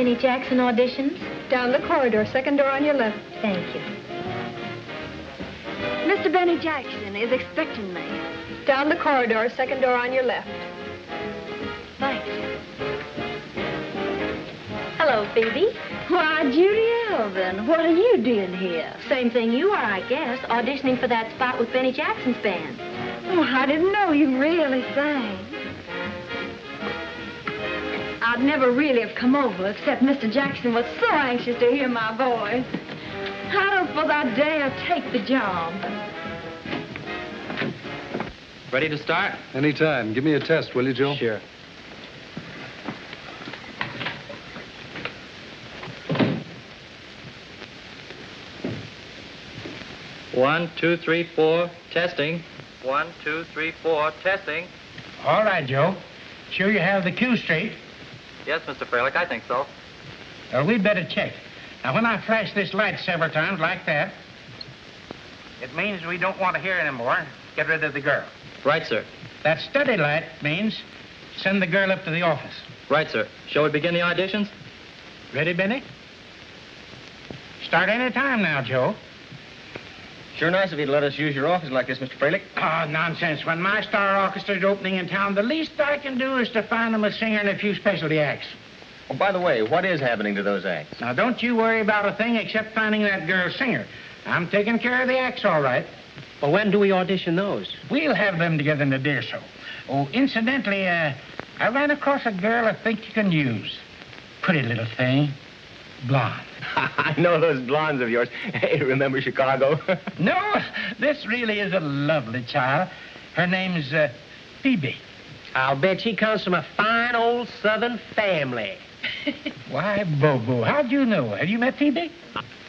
Benny Jackson auditions? Down the corridor, second door on your left. Thank you. Mr. Benny Jackson is expecting me. Down the corridor, second door on your left. Thanks. Hello, Phoebe. Why, Judy Elvin, what are you doing here? Same thing you are, I guess, auditioning for that spot with Benny Jackson's band. Oh, I didn't know you really sang. I'd never really have come over, except Mr. Jackson was so anxious to hear my voice. I don't suppose I'd dare take the job. Ready to start? Anytime. Give me a test, will you, Joe? Sure. One, two, three, four, testing. 1, 2, 3, 4, testing. All right, Joe. Sure you have the cue straight? Yes, Mr. Freilich, I think so. We'd better check. Now, when I flash this light several times like that, it means we don't want to hear anymore. Get rid of the girl. Right, sir. That steady light means send the girl up to the office. Right, sir. Shall we begin the auditions? Ready, Benny? Start any time now, Joe. Sure nice if you'd let us use your office like this, Mr. Freilich. Oh, nonsense. When my star orchestra's opening in town, the least I can do is to find them a singer and a few specialty acts. Oh, by the way, what is happening to those acts? Now, don't you worry about a thing except finding that girl singer. I'm taking care of the acts, all right. Well, when do we audition those? We'll have them together in a day or so. Oh, incidentally, I ran across a girl I think you can use. Pretty little thing. Blonde. I know those blondes of yours. Hey, remember Chicago? No, this really is a lovely child. Her name's Phoebe. I'll bet she comes from a fine old Southern family. Why, Bobo, how'd you know? Have you met Phoebe?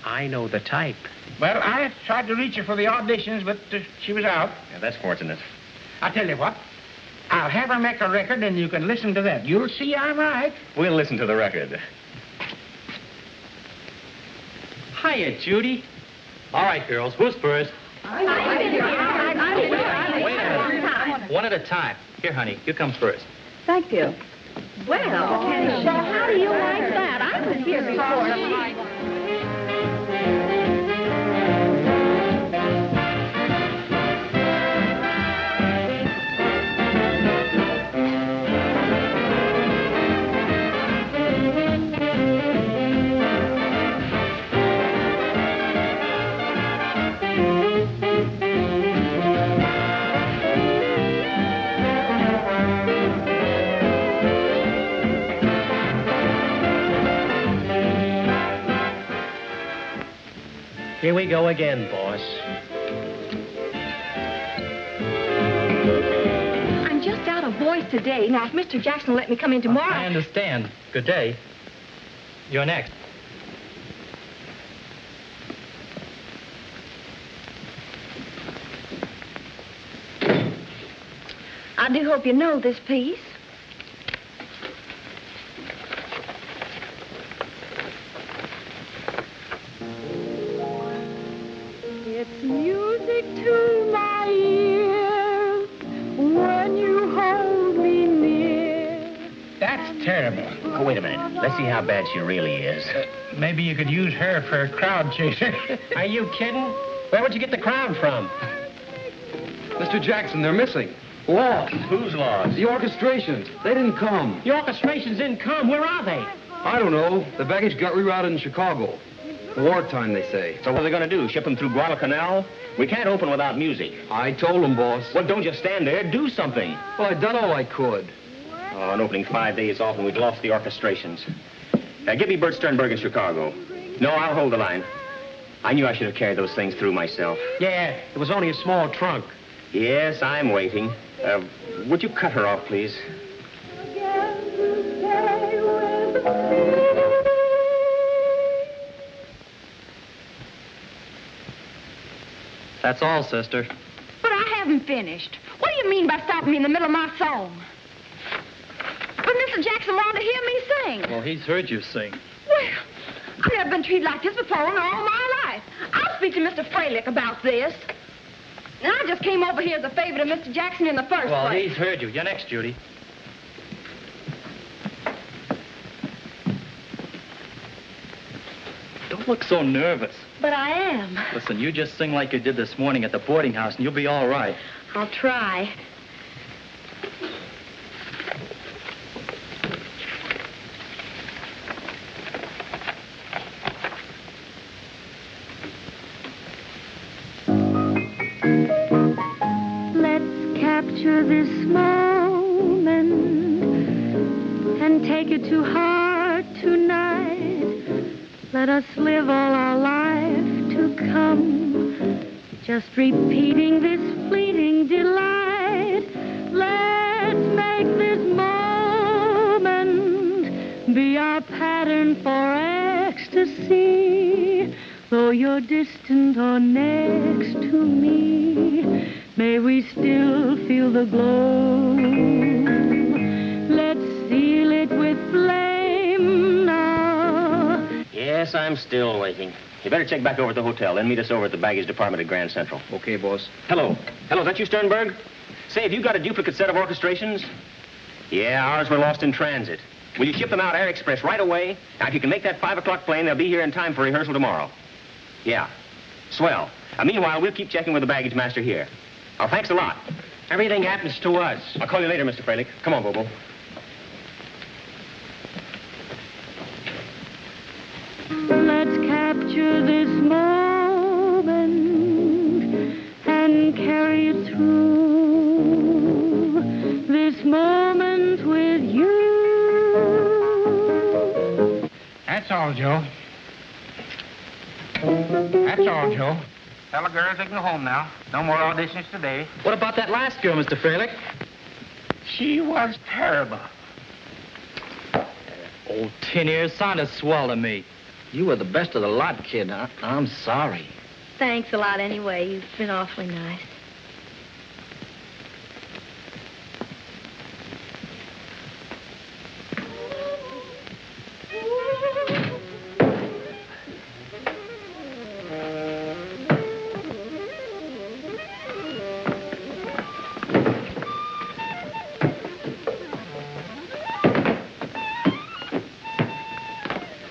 I know the type. Well, I tried to reach her for the auditions, but she was out. Yeah, that's fortunate. I'll tell you what. I'll have her make a record, and you can listen to that. You'll see I'm right. We'll listen to the record. Hiya, Judy. All right, girls, who's first? Wait a minute. One at a time. Here, honey, you come first. Thank you. Well, how do you like that? I was here before. Here we go again, boss. I'm just out of voice today. Now, if Mr. Jackson will let me come in tomorrow... I understand. Good day. You're next. I do hope you know this piece. It's music to my ears when you hold me near. That's terrible. Oh, wait a minute. Let's see how bad she really is. Maybe you could use her for a crowd chaser. Are you kidding? Where would you get the crowd from? Mr. Jackson, they're missing. Lost. Who's lost? The orchestrations. They didn't come. The orchestrations didn't come. Where are they? I don't know. The baggage got rerouted in Chicago. Wartime, they say. So what are they going to do? Ship them through Guadalcanal? We can't open without music. I told them, boss. Well, don't just stand there. Do something. Well, I done all I could. Oh, an opening 5 days off and we've lost the orchestrations. Give me Bert Sternberg in Chicago. No, I'll hold the line. I knew I should have carried those things through myself. Yeah, it was only a small trunk. Yes, I'm waiting. Would you cut her off, please? That's all, sister. But I haven't finished. What do you mean by stopping me in the middle of my song? But Mr. Jackson wanted to hear me sing. Well, he's heard you sing. Well, I've never been treated like this before in all my life. I'll speak to Mr. Freilich about this. And I just came over here as a favor to Mr. Jackson in the first Well, place. he's heard you. You're next, Judy. look so nervous. But I am. Listen, you just sing like you did this morning at the boarding house, and you'll be all right. I'll try. Let's capture this moment and take it to heart tonight. Let us live all our life to come, just repeating this fleeting delight. Let's make this moment be our pattern for ecstasy. Though you're distant or next to me, may we still feel the glow. Let's seal it with flame now. Yes, I'm still waiting. You better check back over at the hotel, then meet us over at the baggage department at Grand Central. Okay, boss. Hello. Hello, is that you, Sternberg? Say, have you got a duplicate set of orchestrations? Yeah, ours were lost in transit. Will you ship them out Air Express right away? Now, if you can make that 5 o'clock plane, they'll be here in time for rehearsal tomorrow. Yeah. Swell. Meanwhile, we'll keep checking with the baggage master here. Oh, thanks a lot. Everything happens to us. I'll call you later, Mr. Freilich. Come on, Bobo. Let's capture this moment and carry it through. This moment with you. That's all, Joe. That's all, Joe. Tell the girls they can go home now. No more auditions today. What about that last girl, Mr. Freilich? She was terrible. Old tin ears sounded swell to me. You were the best of the lot, kid. I'm sorry. Thanks a lot anyway. You've been awfully nice.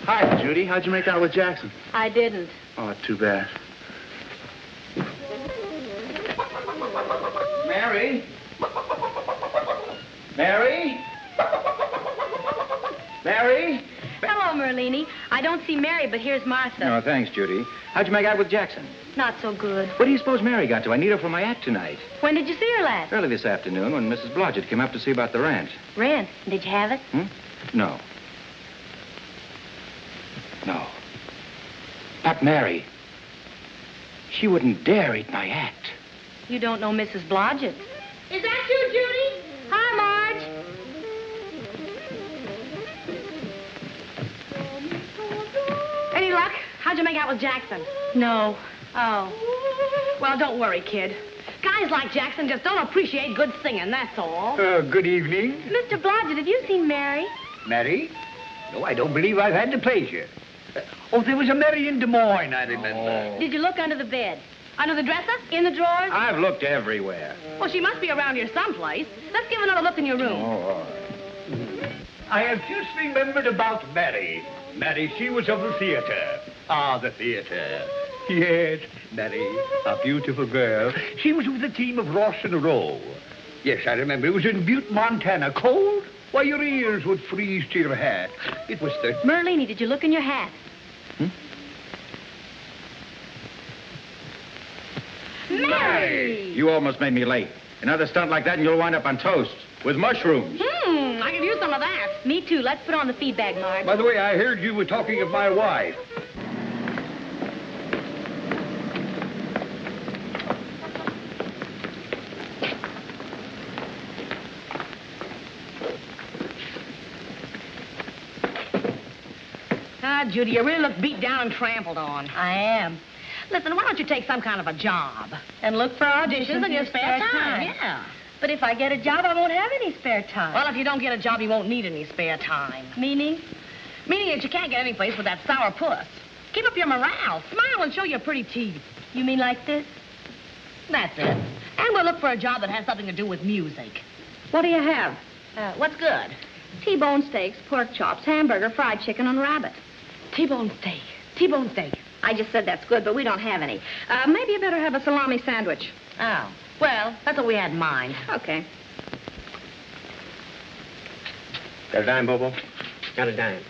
Hi, Judy. How'd you make out with Jackson? I didn't. Oh, too bad. Mary? Mary? Mary? Hello, Merlini. I don't see Mary, but here's Martha. No, thanks, Judy. How'd you make out with Jackson? Not so good. What do you suppose Mary got to? I need her for my act tonight. When did you see her last? Early this afternoon when Mrs. Blodgett came up to see about the ranch. Rent. Did you have it? No. No. Not Mary. She wouldn't dare eat my act. You don't know Mrs. Blodgett. Is that you, Judy? Hi, Marge. Any luck? How'd you make out with Jackson? No. Oh. Well, don't worry, kid. Guys like Jackson just don't appreciate good singing, that's all. Good evening. Mr. Blodgett, have you seen Mary? Mary? No, I don't believe I've had the pleasure. Oh, there was a Mary in Des Moines, I remember. Did you look under the bed? Under the dresser? In the drawers? I've looked everywhere. Well, she must be around here someplace. Let's give another look in your room. Oh, I have just remembered about Mary. Mary, she was of the theater. Ah, the theater. Yes, Mary, a beautiful girl. She was with the team of Ross and Rowe. Yes, I remember. It was in Butte, Montana. Cold? Why, your ears would freeze to your hat. It was the... Merlini, did you look in your hat? Mary! You almost made me late. Another stunt like that and you'll wind up on toast with mushrooms. I could use some of that. Me too. Let's put on the feedback, Marge. By the way, I heard you were talking of my wife. Ah, Judy, you really look beat down and trampled on. I am. Listen, why don't you take some kind of a job? And look for auditions in your spare time. Yeah. But if I get a job, I won't have any spare time. Well, if you don't get a job, you won't need any spare time. Meaning? Meaning that you can't get any place with that sour puss. Keep up your morale. Smile and show your pretty teeth. You mean like this? That's it. And we'll look for a job that has something to do with music. What do you have? What's good? T-bone steaks, pork chops, hamburger, fried chicken, and rabbit. T-bone steak. T-bone steak. I just said that's good, but we don't have any. Maybe you better have a salami sandwich. Oh, well, that's what we had in mind. Okay. Got a dime, Bobo? Got a dime.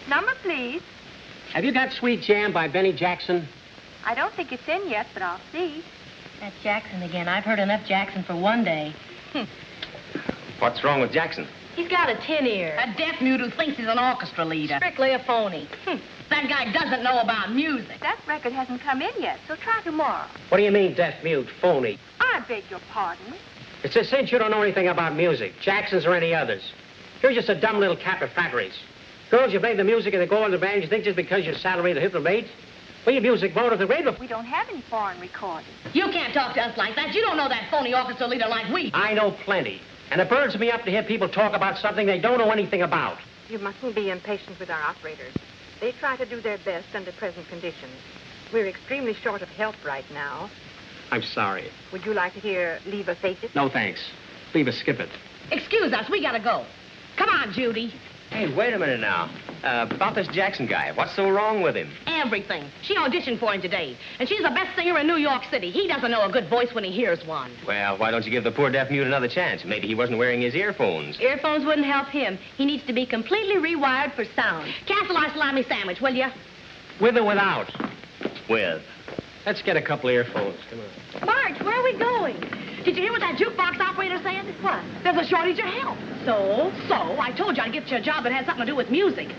Number, please. Have you got Sweet Jam by Benny Jackson? I don't think it's in yet, but I'll see. That's Jackson again. I've heard enough Jackson for one day. What's wrong with Jackson? He's got a tin ear. A deaf mute who thinks he's an orchestra leader. Strictly a phony. That guy doesn't know about music. That record hasn't come in yet, so try tomorrow. What do you mean, deaf mute, phony? I beg your pardon. It's a cinch you don't know anything about music, Jackson's or any others. You're just a dumb little cap of faggeries. Girls, you play the music and they go on the band, you think just because your salary the hit the rate? Well, your music won't at the rate of... We don't have any foreign recordings. You can't talk to us like that. You don't know that phony orchestra leader like we. I know plenty. And it burns me up to hear people talk about something they don't know anything about. You mustn't be impatient with our operators. They try to do their best under present conditions. We're extremely short of help right now. I'm sorry. Would you like to hear Leave a Face It? No, thanks. Leave us skip it. Excuse us. We gotta go. Come on, Judy. Hey, wait a minute now. About this Jackson guy, what's so wrong with him? Everything. She auditioned for him today, and she's the best singer in New York City. He doesn't know a good voice when he hears one. Well, why don't you give the poor deaf mute another chance? Maybe he wasn't wearing his earphones. Earphones wouldn't help him. He needs to be completely rewired for sound. Cancel our salami sandwich, will you? With or without? With. Let's get a couple of earphones. Come on. Marge, where are we going? Did you hear what that jukebox operator said? What? There's a shortage of help. So, I told you I'd get you a job that had something to do with music.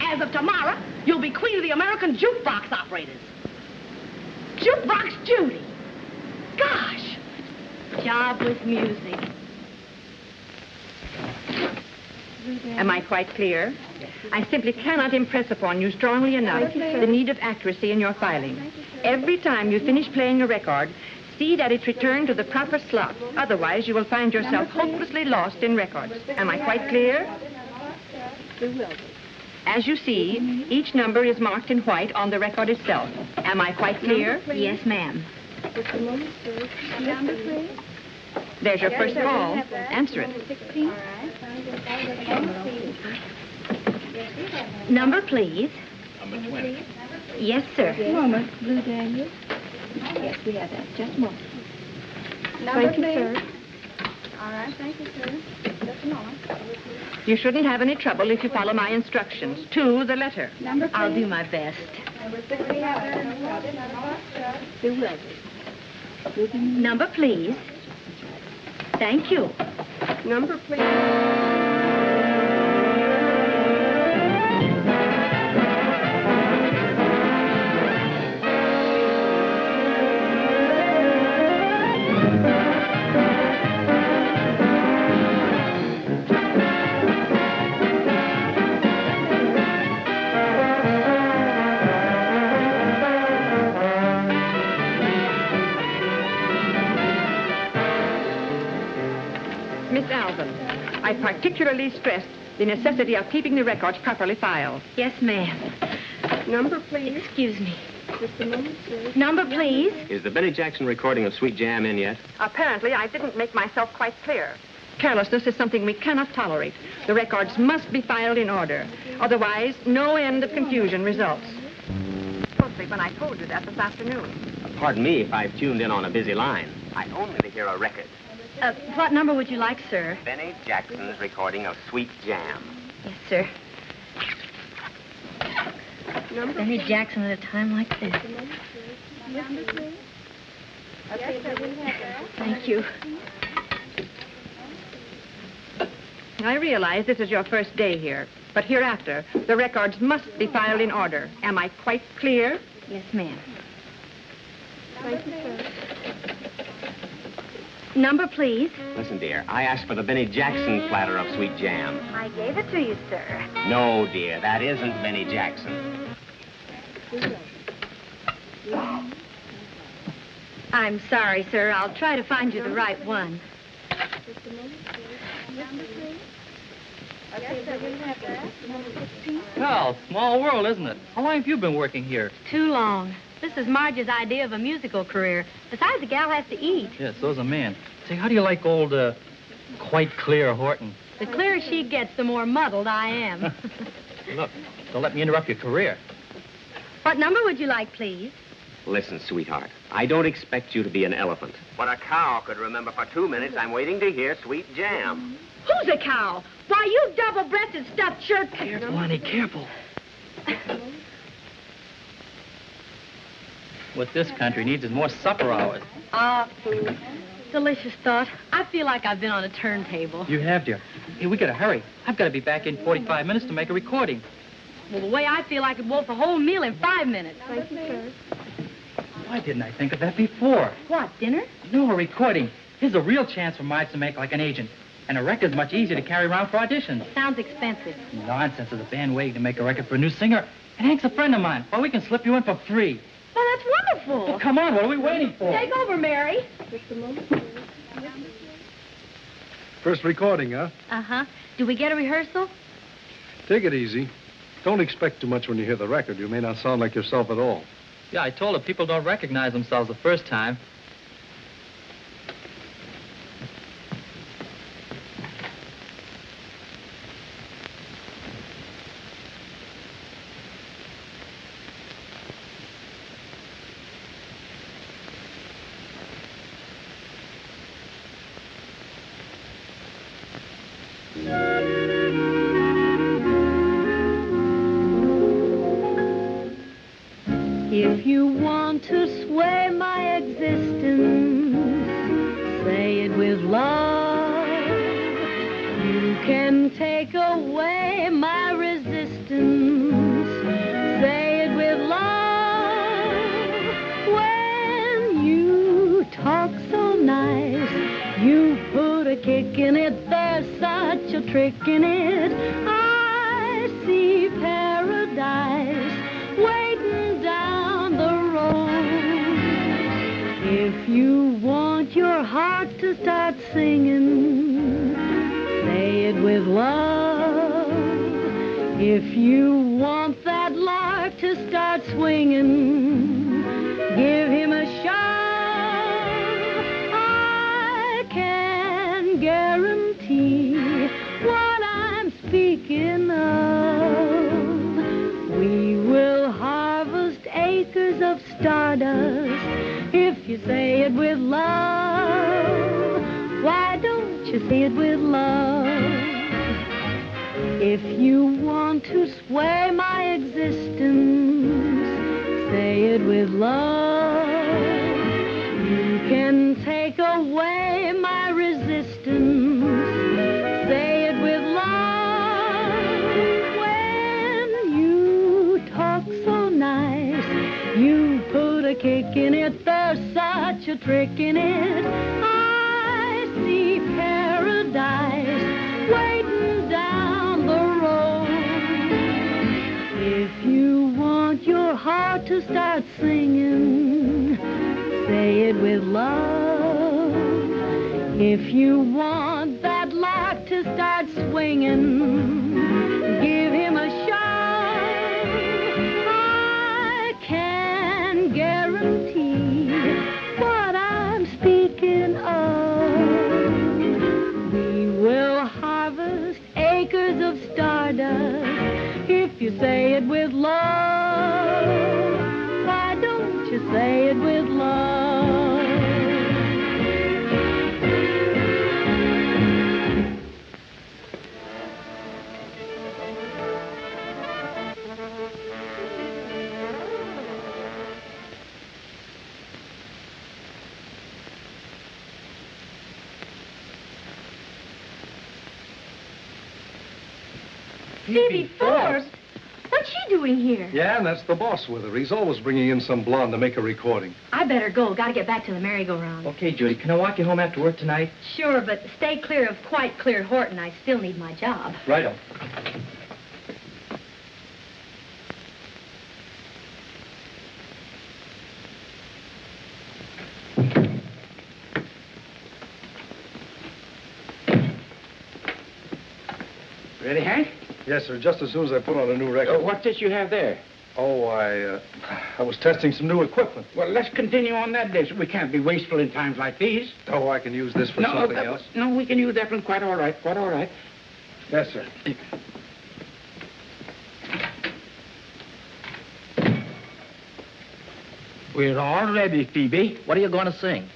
As of tomorrow, you'll be queen of the American jukebox operators. Jukebox Judy. Gosh. Job with music. Am I quite clear? I simply cannot impress upon you strongly enough the need of accuracy in your filing. Every time you finish playing a record, see that it's returned to the proper slot. Otherwise, you will find yourself hopelessly lost in records. Am I quite clear? As you see, each number is marked in white on the record itself. Am I quite clear? Yes, ma'am. There's your first call. Answer it. Number, please. Number 20. Yes, sir. Moment, Blue Daniel. Yes, we have that. Just a moment. Thank you, sir. All right, thank you, sir. Just a moment. You shouldn't have any trouble if you follow my instructions. To the letter. I'll do my best. Number, please. Thank you. Number, please. Miss Alvin, I particularly stressed the necessity of keeping the records properly filed. Yes, ma'am. Number, please. Excuse me. Just a moment, sir. Number, please. Is the Benny Jackson recording of Sweet Jam in yet? Apparently, I didn't make myself quite clear. Carelessness is something we cannot tolerate. The records must be filed in order. Otherwise, no end of confusion results. Mostly when I told you that this afternoon. Pardon me if I've tuned in on a busy line. I only to hear a record. What number would you like, sir? Benny Jackson's recording of Sweet Jam. Yes, sir. Benny Jackson at a time like this. Thank you. I realize this is your first day here, but hereafter, the records must be filed in order. Am I quite clear? Yes, ma'am. Thank you, sir. Number, please. Listen, dear, I asked for the Benny Jackson platter of Sweet Jam. I gave it to you, sir. No, dear, that isn't Benny Jackson. I'm sorry, sir. I'll try to find you the right one. Well, small world, isn't it? How long have you been working here? Too long. This is Marge's idea of a musical career. Besides, the gal has to eat. Yes, so's a man. Say, how do you like old, quite clear Horton? The clearer she gets, the more muddled I am. Look, don't let me interrupt your career. What number would you like, please? Listen, sweetheart, I don't expect you to be an elephant. But a cow could remember for 2 minutes I'm waiting to hear Sweet Jam. Who's a cow? Why, you double-breasted stuffed shirt... Careful, honey, careful. What this country needs is more supper hours. Ah, food. Delicious thought. I feel like I've been on a turntable. You have, dear. Hey, we gotta hurry. I've got to be back in 45 minutes to make a recording. Well, the way I feel, I could wolf a whole meal in 5 minutes. Thank you, sir. Why didn't I think of that before? What, dinner? No, a recording. Here's a real chance for Marge to make like an agent. And a record's much easier to carry around for auditions. Sounds expensive. Nonsense. There's a band waiting to make a record for a new singer. And Hank's a friend of mine. Well, we can slip you in for free. Well, that's wonderful. Well, come on. What are we waiting for? Take over, Mary. Just a moment. First recording, huh? Uh-huh. Do we get a rehearsal? Take it easy. Don't expect too much when you hear the record. You may not sound like yourself at all. Yeah, I told her people don't recognize themselves the first time. If you want to sway my existence, say it with love. You can take away my resistance, say it with love. When you talk so nice, you put a kick in it, there's such a trick in it. I see paradise waiting down the road. If you want your heart to start singing, say it with love. If you want that lark to start swinging, give him a shove. I can guarantee what I'm speaking of. We will harvest acres of stardust if you say it with love. Why don't you say it with love? If you want to sway my existence, say it with love. You can take away my resistance, say it with love. When you talk so nice, you put a kick in it, there's such a trick in it. I see paradise waiting down the road. If you want your heart to start singing, say it with love. If you want that lark to start swinging, give him a shove. I can guarantee what I'm speaking of. We will harvest acres of stardust if you say it with love. Why don't you say it with love? Phoebe Forbes? What's she doing here? Yeah, and that's the boss with her. He's always bringing in some blonde to make a recording. I better go. Gotta get back to the merry-go-round. Okay, Judy, can I walk you home after work tonight? Sure, but stay clear of quite clear Horton. I still need my job. Righto. Ready, Hank? Yes, sir, just as soon as I put on a new record. What's this you have there? Oh, I was testing some new equipment. Well, let's continue on that day. We can't be wasteful in times like these. Oh, I can use this for something else. No, we can use that one quite all right, quite all right. Yes, sir. We're all ready, Phoebe. What are you going to sing?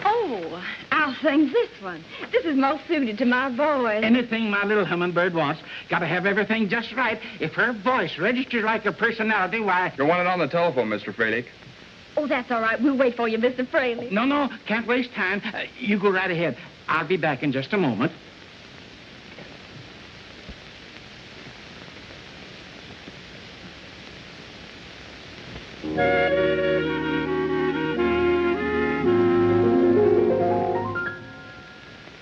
Oh, I'll sing this one. This is most suited to my voice. Anything my little hummingbird wants. Got to have everything just right. If her voice registers like her personality, why... You want it on the telephone, Mr. Freilich. Oh, that's all right. We'll wait for you, Mr. Fraley. No, can't waste time. You go right ahead. I'll be back in just a moment.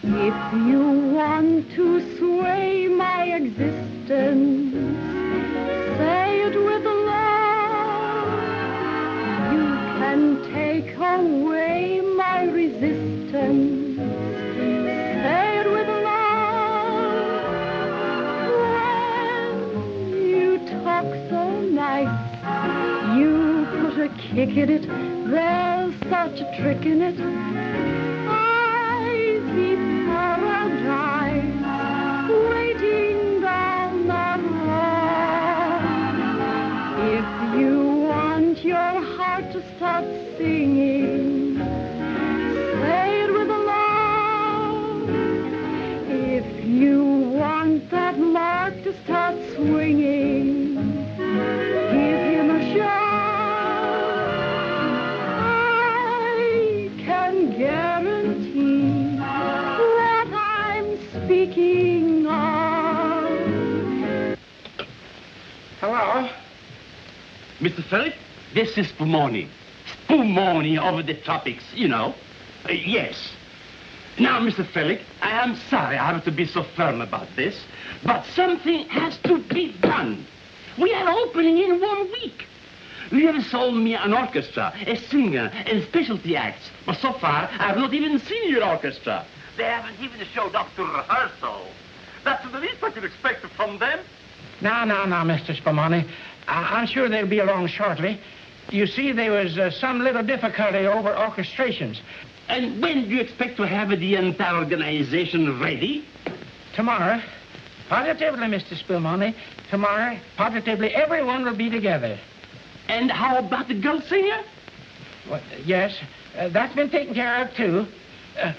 If you want to sway my existence, say it with love. You can take away my resistance, say it with love. When you talk so nice, you put a kick in it, there's such a trick in it. Waiting down that road. If you want your heart to start singing, say it with a love. If you want that lark to start swinging, give him a shot. I can guarantee speaking of. Hello? Mr. Philip, this is Spumoni. Spumoni over the tropics, you know. Yes. Now, Mr. Philip, I am sorry I have to be so firm about this, but something has to be done. We are opening in 1 week. You have sold me an orchestra, a singer, and specialty acts, but so far I have not even seen your orchestra. They haven't even showed up to rehearsal. That's the least I could expect from them. Now, Mr. Spumoni. I'm sure they'll be along shortly. You see, there was some little difficulty over orchestrations. And when do you expect to have the entire organization ready? Tomorrow. Positively, Mr. Spumoni. Tomorrow, positively, everyone will be together. And how about the girl singer? Well, yes, that's been taken care of, too.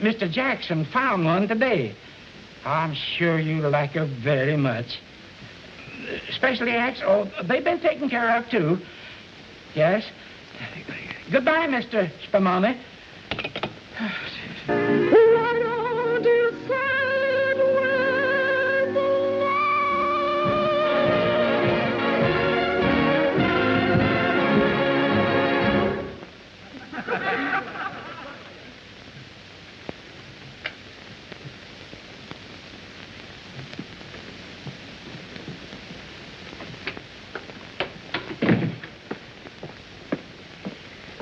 Mr. Jackson found one today. I'm sure you like her very much. Specialty acts, they've been taken care of, too. Yes. Goodbye, Mr. Spumoni. Why don't you say it with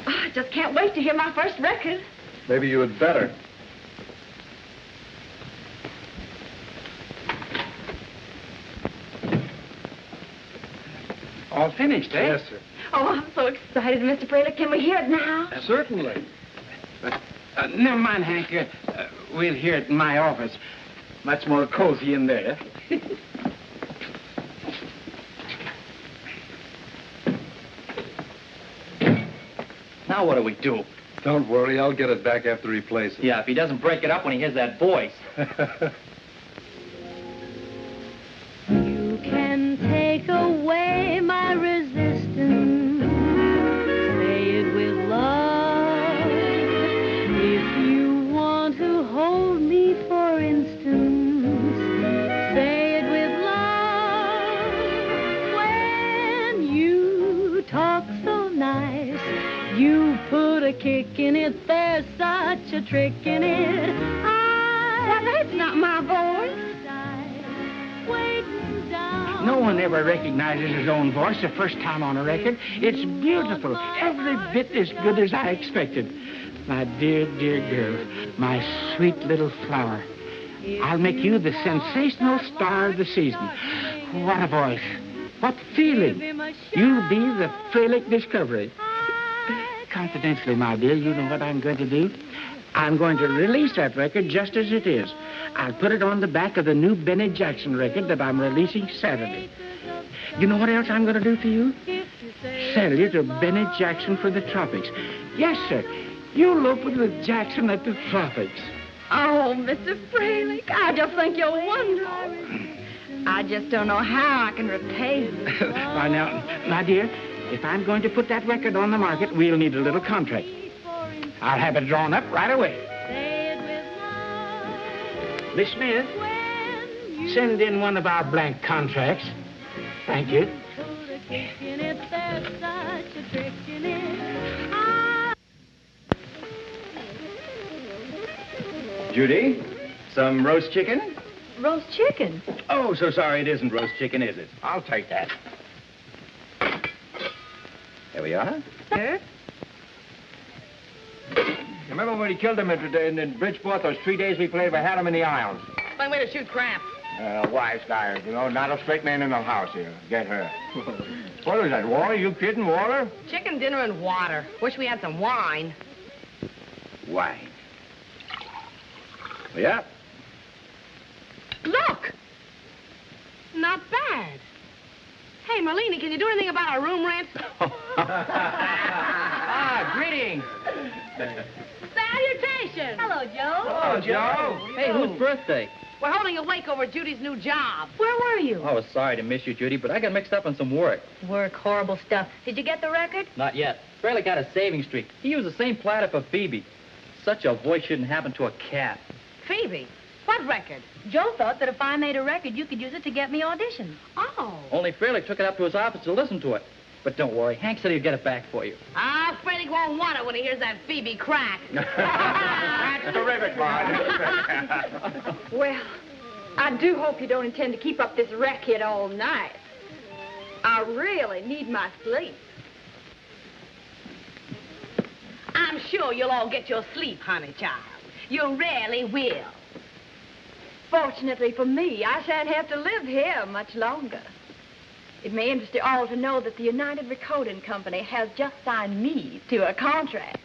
I just can't wait to hear my first record. Maybe you had better. All finished, eh? Yes, sir. Oh, I'm so excited, Mr. Fraley. Can we hear it now? Certainly. Never mind, Hank. We'll hear it in my office. Much more cozy in there. Now what do we do? Don't worry, I'll get it back after he plays it. Yeah, if he doesn't break it up when he hears that voice. You can take away my resistance, say it with love. If you want to hold me, for instance, say it with love. When you talk so nice, you put a kick in it, there's such a trick in it. Well, that's not my voice. No one ever recognizes his own voice the first time on a record. It's beautiful, every bit as good as I expected. My dear, dear girl, my sweet little flower. I'll make you the sensational star of the season. What a voice. What feeling. You'll be the Fralick discovery. Confidentially, my dear, you know what I'm going to do? I'm going to release that record just as it is. I'll put it on the back of the new Benny Jackson record that I'm releasing Saturday. You know what else I'm going to do for you? Sell you to Benny Jackson for the tropics. Yes, sir. You'll open with Jackson at the tropics. Oh, Mr. Fralick, I just think you're wonderful. I just don't know how I can repay you. Why, now, my dear, if I'm going to put that record on the market, we'll need a little contract. I'll have it drawn up right away. Miss Smith, send in one of our blank contracts. Thank you. Judy, some roast chicken? Roast chicken? Oh, so sorry, it isn't roast chicken, is it? I'll take that. There we are. Sir? Remember when he killed him in Bridgeport, those 3 days we played, we had him in the aisles. Fine way to shoot crap. Wise guy, you know, not a straight man in the house here. Get her. What is that, water? You kidding, water? Chicken dinner and water. Wish we had some wine. Wine. Yeah. Look! Not bad. Hey, Merlini, can you do anything about our room rent? Greetings. Salutations! Hello, Joe. Oh, Joe. Hey, whose birthday? We're holding a wake over Judy's new job. Where were you? Oh, sorry to miss you, Judy, but I got mixed up on some work. Work, horrible stuff. Did you get the record? Not yet. Fairly got a saving streak. He used the same platter for Phoebe. Such a voice shouldn't happen to a cat. Phoebe, what record? Joe thought that if I made a record, you could use it to get me auditions. Oh. Only Fairly took it up to his office to listen to it. But don't worry, Hank said he'd get it back for you. Ah, Freddie won't want it when he hears that Phoebe crack. That's terrific, Marge. Well, I do hope you don't intend to keep up this racket all night. I really need my sleep. I'm sure you'll all get your sleep, honey child. You really will. Fortunately for me, I shan't have to live here much longer. It may interest you all to know that the United Recording Company has just signed me to a contract.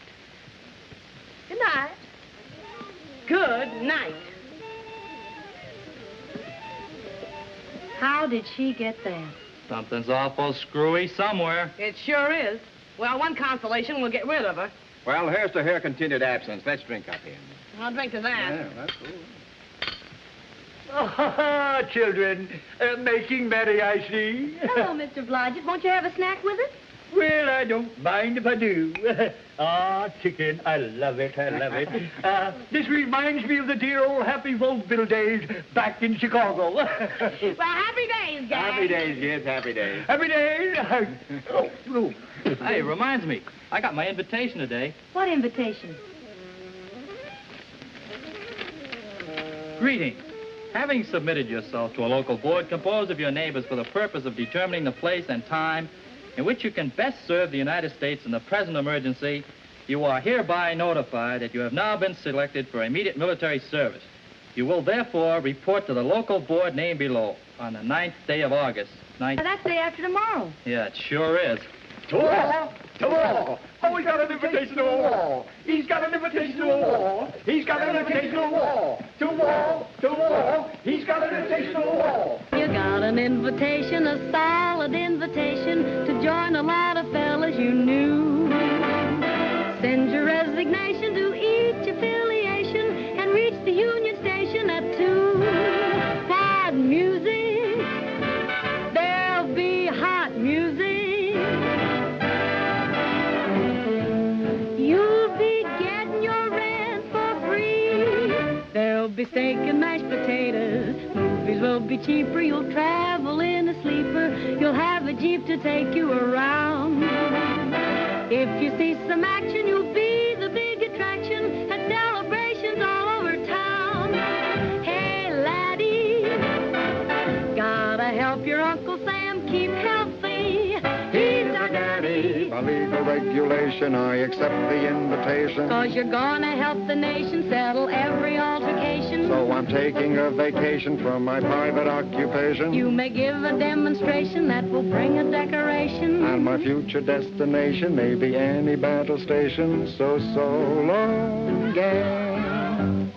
Good night. Good night. How did she get that? Something's awful screwy somewhere. It sure is. Well, one consolation, we'll get rid of her. Well, here's to her continued absence. Let's drink up here. I'll drink to that. Yeah, that's cool. Oh, children, making merry, I see. Hello, Mr. Blodgett. Won't you have a snack with us? Well, I don't mind if I do. Chicken, I love it, I love it. This reminds me of the dear old happy vaudeville days back in Chicago. Well, happy days, guys. Happy days, kids, happy days. Happy days. Hey, it reminds me. I got my invitation today. What invitation? Greetings. Having submitted yourself to a local board composed of your neighbors for the purpose of determining the place and time in which you can best serve the United States in the present emergency, you are hereby notified that you have now been selected for immediate military service. You will therefore report to the local board named below on the 9th day of August. That's day after tomorrow. Yeah, it sure is. To war! To war! Oh, he got an invitation to a war! He's got an invitation to a war! He's got an invitation to a war! To war! To war! He's got an invitation to a war! You got an invitation, a solid invitation to join a lot of fellas you knew. Send your resignation to each affiliation and reach the Union Station at 2. Hot music, there'll be hot music. You'll be getting your rent for free. There'll be steak and mashed potatoes. Movies will be cheaper. You'll travel in a sleeper. You'll have a Jeep to take you around. If you see some action, you'll be the big attraction at celebrations all over town. Hey, laddie, gotta help your Uncle Sam keep healthy. He's our daddy. By legal regulation, I accept the invitation. 'Cause you're gonna help the nation settle every altercation. So I'm taking a vacation from my private occupation. You may give a demonstration that will bring a decoration. And my future destination may be any battle station. So long, gang.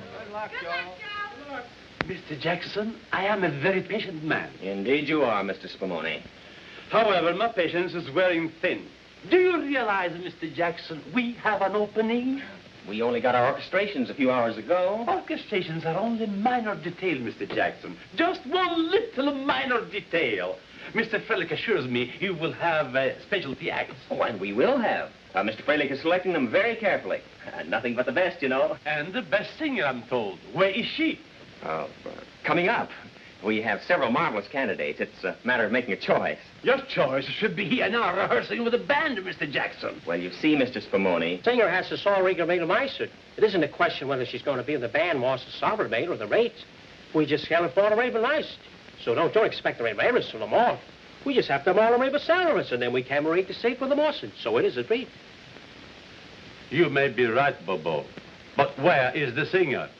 Mr. Jackson, I am a very patient man. Indeed you are, Mr. Spumoni. However, my patience is wearing thin. Do you realize, Mr. Jackson, we have an opening? We only got our orchestrations a few hours ago. Orchestrations are only minor detail, Mr. Jackson. Just one little minor detail. Mr. Frelick assures me you will have specialty acts. Oh, and we will have. Mr. Frelick is selecting them very carefully. Nothing but the best, you know. And the best singer, I'm told. Where is she? Coming up. We have several marvelous candidates. It's a matter of making a choice. Your choice should be an hour rehearsing with a band, Mr. Jackson. Well, you see, Mr. Spumoni. Singer has to saw regular meister. It isn't a question whether she's going to be in the band, was the sovereign maid, or the rates. We just can't afford a regular meister. So don't expect the regular to them all. We just have to have all the regular salaries, and then we can arrange the seat for the Mawson. So it is agreed. You may be right, Bobo. But where is the singer?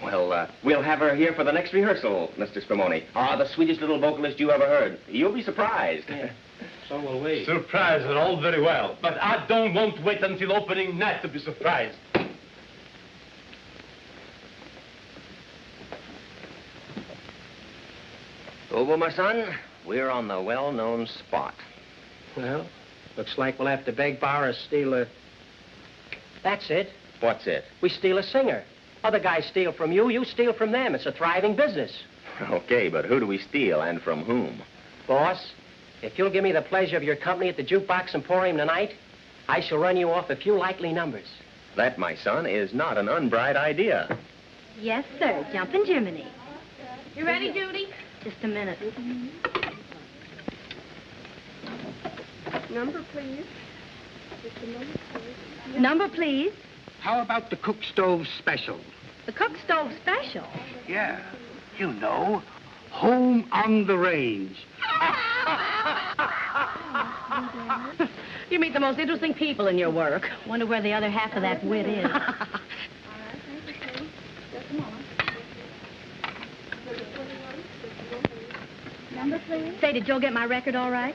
Well, we'll have her here for the next rehearsal, Mr. Spumoni. The sweetest little vocalist you ever heard. You'll be surprised. So will we. Surprised are all very well, but I don't want to wait until opening night to be surprised. Bobo, my son, we're on the well-known spot. Well, looks like we'll have to beg, borrow, or steal a... That's it. What's it? We steal a singer. Other guys steal from you, you steal from them. It's a thriving business. Okay, but who do we steal and from whom? Boss, if you'll give me the pleasure of your company at the Jukebox Emporium tonight, I shall run you off a few likely numbers. That, my son, is not an unbright idea. Yes, sir. Jumpin' Jiminy. You ready, Judy? Just a minute. Number, please. Just a moment, please. Number, please. How about the cook stove special? The cook stove special. Yeah, you know, home on the range. You meet the most interesting people in your work. Wonder where the other half of that wit is. Number, please. Say, did Joe get my record all right?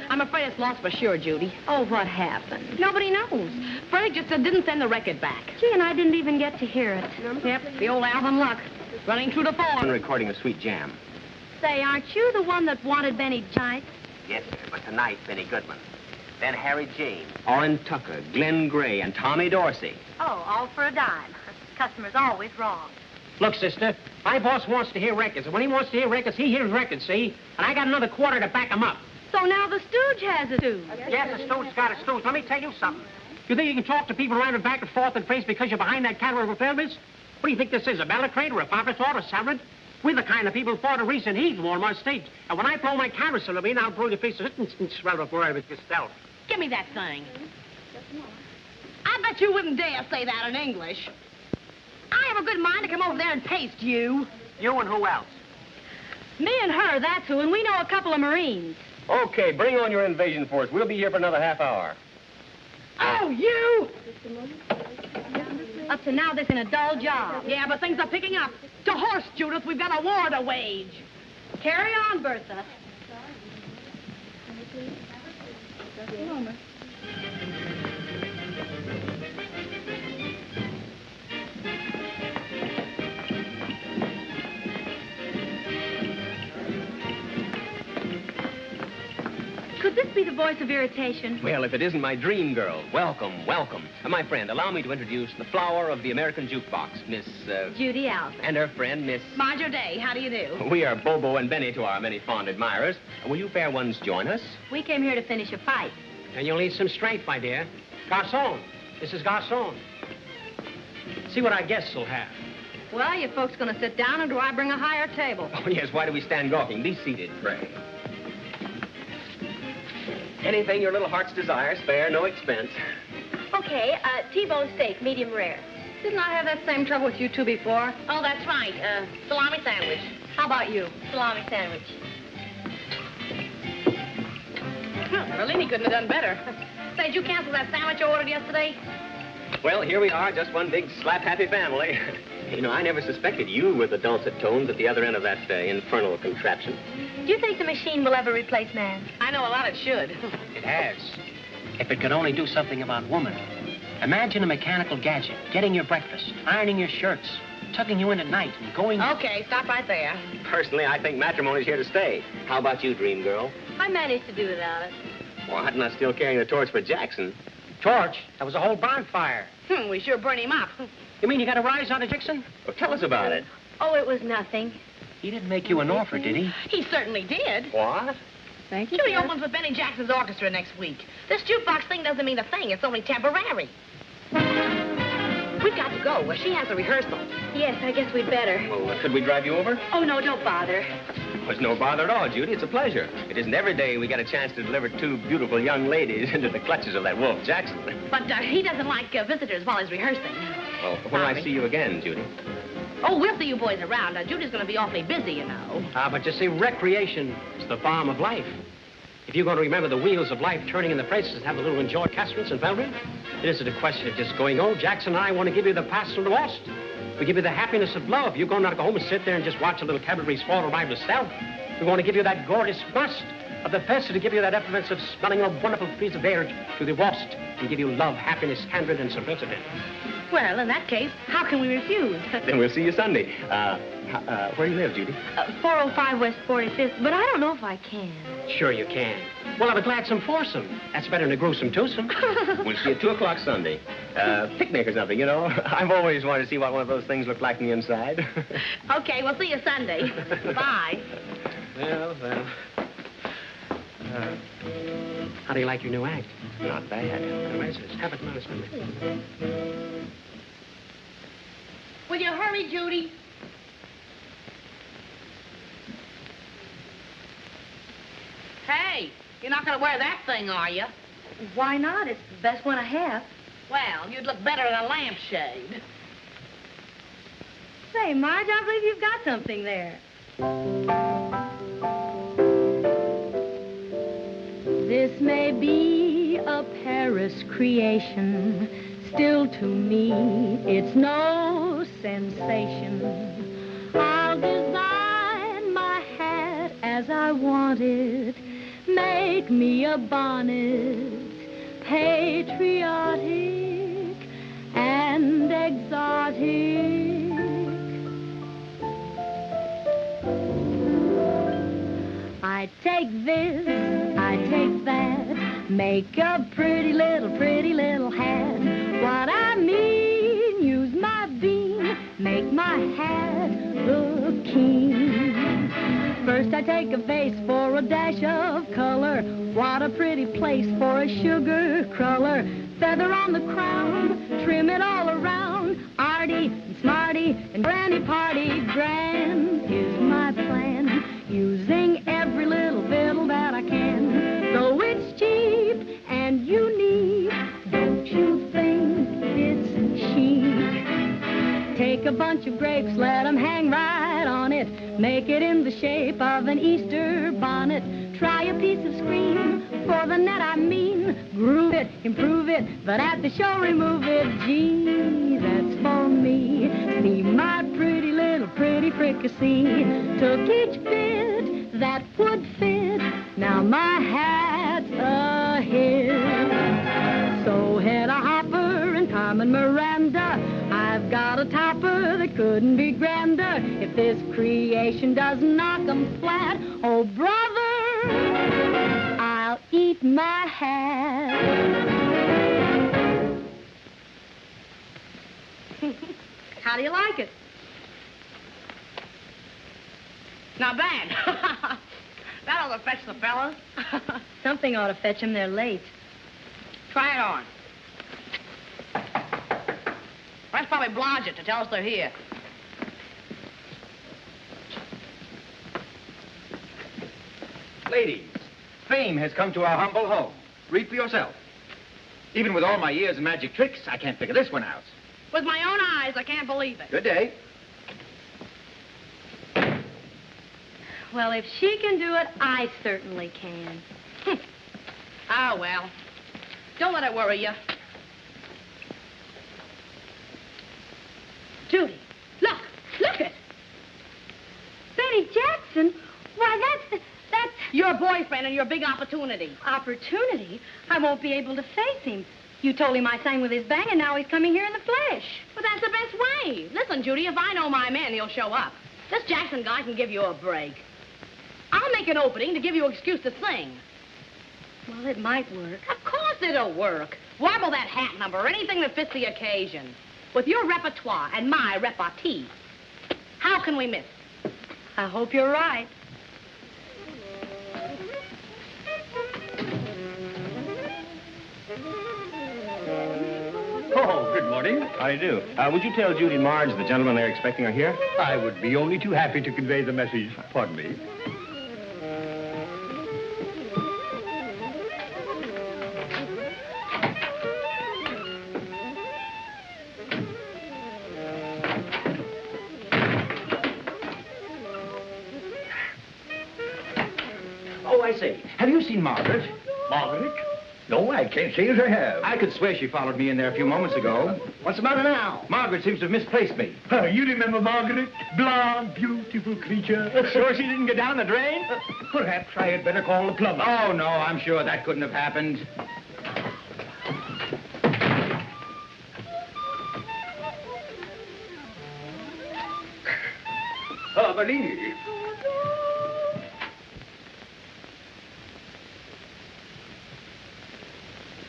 I'm afraid it's lost for sure, Judy. Oh, what happened? Nobody knows. Freddie just didn't send the record back. Gee, and I didn't even get to hear it. Yep, the old Alvin Luck. Running through the I'm phone. recording a sweet jam. Say, aren't you the one that wanted Benny tonight? Yes, sir, but tonight, Benny Goodman. Then Harry James, Orrin Tucker, Glenn Gray, and Tommy Dorsey. Oh, all for a dime. Customer's always wrong. Look, sister, my boss wants to hear records, and when he wants to hear records, he hears records, see? And I got another quarter to back him up. So now the stooge has a stooge. Yes, the stooge got a stooge. Let me tell you something. You think you can talk to people around and back and forth and face because you're behind that counter of a pelvis? What do you think this is, a balacrate or a papator or salad? We're the kind of people for the recent heat in Walmart State. And when I blow my camera cylinder, I'll blow your face and swell before I was yourself. Give me that thing. I bet you wouldn't dare say that in English. I have a good mind to come over there and paste you. You and who else? Me and her, that's who, and we know a couple of Marines. Okay, bring on your invasion force. We'll be here for another half hour. Oh, you! Up to now, this been a dull job. Yeah, but things are picking up. To horse, Judith, we've got a war to wage. Carry on, Bertha. Could this be the voice of irritation? Well, if it isn't my dream girl, welcome, welcome. My friend, allow me to introduce the flower of the American jukebox, Miss, Judy Alpha. and her friend, Miss... Mind your day. How do you do? We are Bobo and Benny to our many fond admirers. Will you fair ones join us? We came here to finish a fight. And you'll need some strength, my dear. Garçon. This is Garçon. See what our guests will have. Well, you folks gonna sit down, or do I bring a higher table? Oh, yes, why do we stand gawking? Be seated, pray. Anything your little heart's desire, spare no expense. Okay, T-bone steak, medium rare. Didn't I have that same trouble with you two before? Oh, that's right. Salami sandwich. How about you? Salami sandwich. Merlini couldn't have done better. Say, did you cancel that sandwich you ordered yesterday? Well, here we are, just one big slap-happy family. You know, I never suspected you were the dulcet tones at the other end of that infernal contraption. Do you think the machine will ever replace man? I know a lot it should. It has. If it could only do something about woman. Imagine a mechanical gadget, getting your breakfast, ironing your shirts, tucking you in at night, and going... Okay, stop right there. Personally, I think matrimony's here to stay. How about you, dream girl? I managed to do without it. What, not still carrying the torch for Jackson? Torch? That was a whole bonfire. We sure burn him up. You mean you got a rise out of Jackson? Well, tell us about it. Oh, it was nothing. He didn't make you an offer, did he? He certainly did. What? Thank you. Judy opens with Benny Jackson's orchestra next week. This jukebox thing doesn't mean a thing. It's only temporary. We've got to go. She has a rehearsal. Yes, I guess we'd better. Well, could we drive you over? Oh, no, don't bother. Well, it's no bother at all, Judy. It's a pleasure. It isn't every day we get a chance to deliver two beautiful young ladies into the clutches of that wolf, Jackson. But he doesn't like visitors while he's rehearsing. Well, when I see you again, Judy? Oh, we'll see you boys around. Judy's going to be awfully busy, you know. But you see, recreation is the balm of life. If you're going to remember the wheels of life turning in the places and have a little enjoy Casterance and Belgrade, it isn't a question of just going, oh, Jackson and I want to give you the pastoral lost. We give you the happiness of love. You're going to go home and sit there and just watch a little cavalry squad arrive to stealth. We want to give you that gorgeous must of the best to give you that effervescence of smelling of wonderful breeze of air to the wast and give you love, happiness, candid, and simplicity. Well, in that case, how can we refuse? Then we'll see you Sunday. Where do you live, Judy? 405 West 45th, but I don't know if I can. Sure you can. We'll have a gladsome foursome. That's better than a gruesome twosome. We'll see you at 2 o'clock Sunday. Picnic or something, you know. I've always wanted to see what one of those things looked like on the inside. Okay, we'll see you Sunday. Bye. Well. How do you like your new act? Not bad. Have it nice with me. Will you hurry, Judy? Hey, you're not going to wear that thing, are you? Why not? It's the best one I have. Well, you'd look better in a lampshade. Say, Marge, I believe you've got something there. This may be a Paris creation, still to me it's no sensation. I'll design my hat as I want it, make me a bonnet, patriotic and exotic. I take this, I take that, make a pretty little hat. What I mean, use my beam, make my hat look keen. First I take a vase for a dash of color. What a pretty place for a sugar cruller. Feather on the crown, trim it all around. Arty and smarty and granny party grand is my plan. Using every little fiddle that I can. Though it's cheap and unique, don't you think it's chic? Take a bunch of grapes, let them hang right on it. Make it in the shape of an Easter bonnet. Try a piece of screen for the net, I mean. Groove it, improve it, but at the show remove it. Gee, that's for me. See my pretty fricassee. Took each bit that would fit. Now my hat's a hit. So head a hopper and Carmen Miranda. I've got a topper that couldn't be grander. If this creation doesn't knock 'em flat, oh brother, I'll eat my hat. How do you like it? Not bad. That ought to fetch the fellas. Something ought to fetch them. They're late. Try it on. Let's probably blanch it to tell us they're here. Ladies, fame has come to our humble home. Read for yourself. Even with all my years of magic tricks, I can't figure this one out. With my own eyes, I can't believe it. Good day. Well, if she can do it, I certainly can. Oh, well. Don't let it worry you. Judy, look. boyfriend and your big opportunity. Opportunity? I won't be able to face him. You told him I sang with his band, and now he's coming here in the flesh. But that's the best way. Listen, Judy, if I know my man, he'll show up. This Jackson guy can give you a break. I'll make an opening to give you an excuse to sing. Well, it might work. Of course it'll work. Warble that hat number, anything that fits the occasion. With your repertoire and my repartee, how can we miss? I hope you're right. Oh, good morning. How do you do? Would you tell Judy Marge the gentleman they're expecting are here? I would be only too happy to convey the message. Pardon me. Oh, I say, have you seen Margaret? Margaret? No, I can't say as I have. I could swear she followed me in there a few moments ago. What's the matter now? Margaret seems to have misplaced me. You remember Margaret? Blonde, beautiful creature. Sure she didn't get down the drain? Perhaps I had better call the plumber. Oh, no, I'm sure that couldn't have happened. Bellini.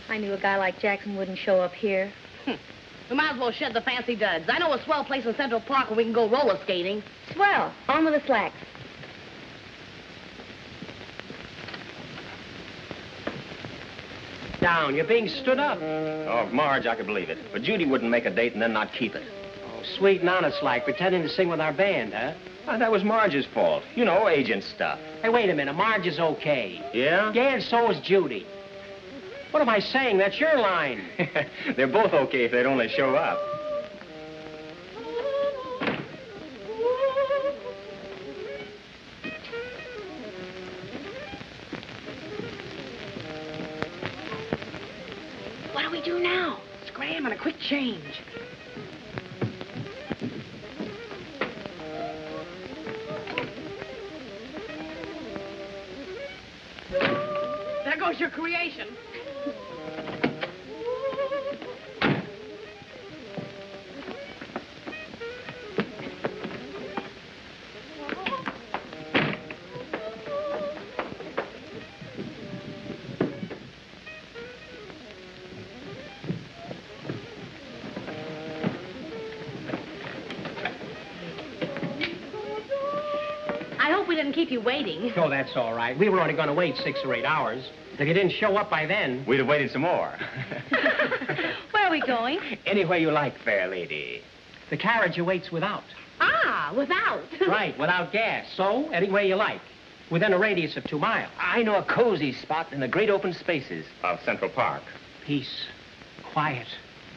I knew a guy like Jackson wouldn't show up here. We might as well shed the fancy duds. I know a swell place in Central Park where we can go roller skating. Swell. On with the slacks. Down. You're being stood up. Oh, Marge, I could believe it. But Judy wouldn't make a date and then not keep it. Oh, sweet and honest like, pretending to sing with our band, huh? That was Marge's fault. You know, agent stuff. Hey, wait a minute. Marge is okay. Yeah? Yeah, and so is Judy. What am I saying? That's your line. They're both okay if they'd only show up. What do we do now? Scram and a quick change. There goes your creation. I hope we didn't keep you waiting. Oh, that's all right. We were only going to wait 6 or 8 hours. If you didn't show up by then... We'd have waited some more. Where are we going? Anywhere you like, fair lady. The carriage awaits without. Ah, without. Right, without gas. So, anywhere you like. Within a radius of 2 miles. I know a cozy spot in the great open spaces of Central Park. Peace, quiet,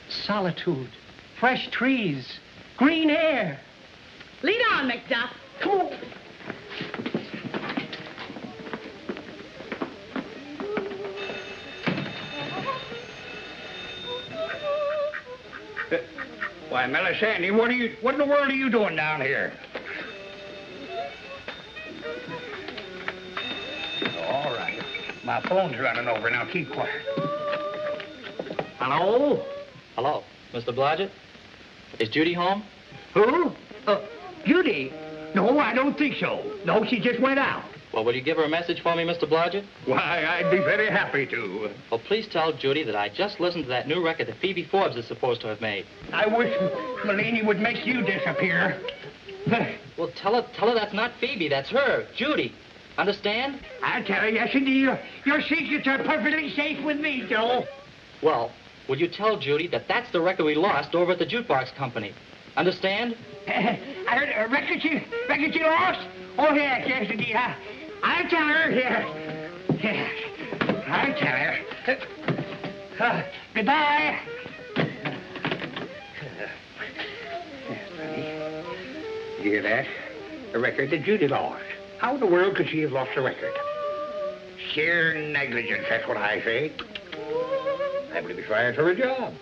solitude, fresh trees, green air. Lead on, McDuff. Come on. Why, Melisande, what in the world are you doing down here? All right. My phone's running over. Now keep quiet. Hello? Hello, Mr. Blodgett? Is Judy home? Who? Judy? No, I don't think so. No, she just went out. Well, will you give her a message for me, Mr. Blodgett? Why, I'd be very happy to. Well, please tell Judy that I just listened to that new record that Phoebe Forbes is supposed to have made. I wish Melanie would make you disappear. Well, tell her that's not Phoebe, that's her, Judy. Understand? I'll tell her, yes, indeed. Your secrets are perfectly safe with me, Joe. Well, will you tell Judy that that's the record we lost over at the jukebox company? Understand? I heard a record you lost? Oh, yes, indeed. I'll tell her, yes. I'll tell her. Goodbye. You hear that? A record that Judy lost. How in the world could she have lost a record? Sheer negligence, that's what I say. I believe it's fired for a job.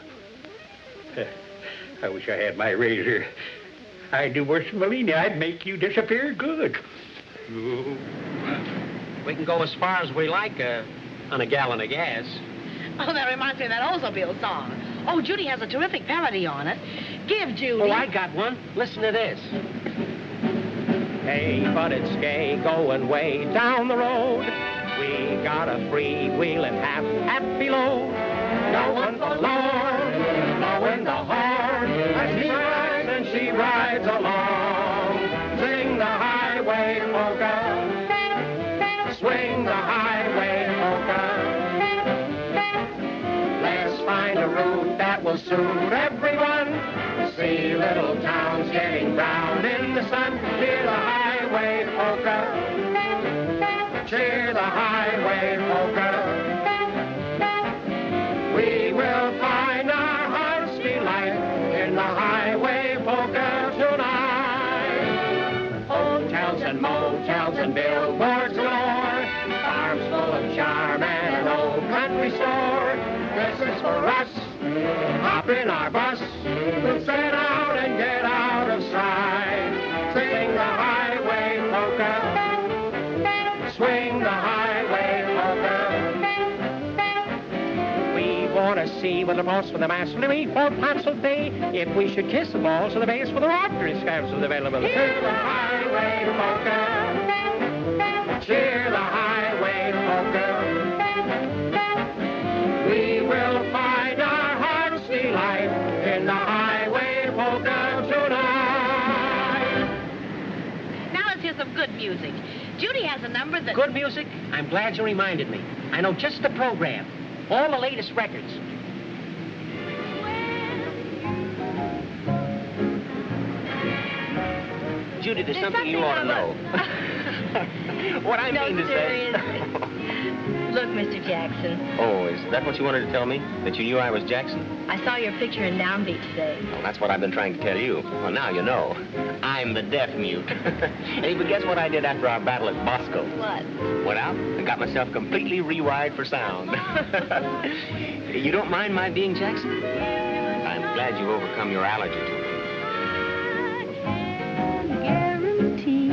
I wish I had my razor. I'd do worse than Melina. I'd make you disappear good. Ooh. We can go as far as we like on a gallon of gas. Oh, that reminds me of that Oldsmobile song. Oh, Judy has a terrific parody on it. Give Judy. Oh, I got one. Listen to this. Hey, but it's gay going way down the road. We got a free-wheeling happy load. Knowing the Lord, knowing the horn, as he rides and she rides along. Sing the highway polka, swing the highway polka. Let's find a route that will suit everyone. See little towns getting brown in the sun. Cheer the highway polka, cheer the highway polka. We will find our heart's delight in the highway polka tonight. Hotels and motels and billboards galore, farms full of charm and an old country store. This is for us. Hop in our bus. We'll set out and get out of sight. Sing the highway polka. Swing the highway polka. We want to see what the boss for the master Louis for Council Day. If we should kiss the balls of the bass for the rotary scabs of available. Cheer the highway polka. Cheer the highway polka. We will find our heart's delight in the highway polka tonight. Now let's hear some good music. Judy has a number that... Good music? I'm glad you reminded me. I know just the program. All the latest records. Judy, there's something you ought to know. What I mean to say... Look, Mr. Jackson, Oh, is that what you wanted to tell me? That you knew I was Jackson? I saw your picture in Downbeat today. Well, that's what I've been trying to tell you. Well, now you know. I'm the deaf mute. Hey, but guess what I did after our battle at Bosco? What? Went out and got myself completely rewired for sound. You don't mind my being Jackson? I'm glad you've overcome your allergy to it. Guarantee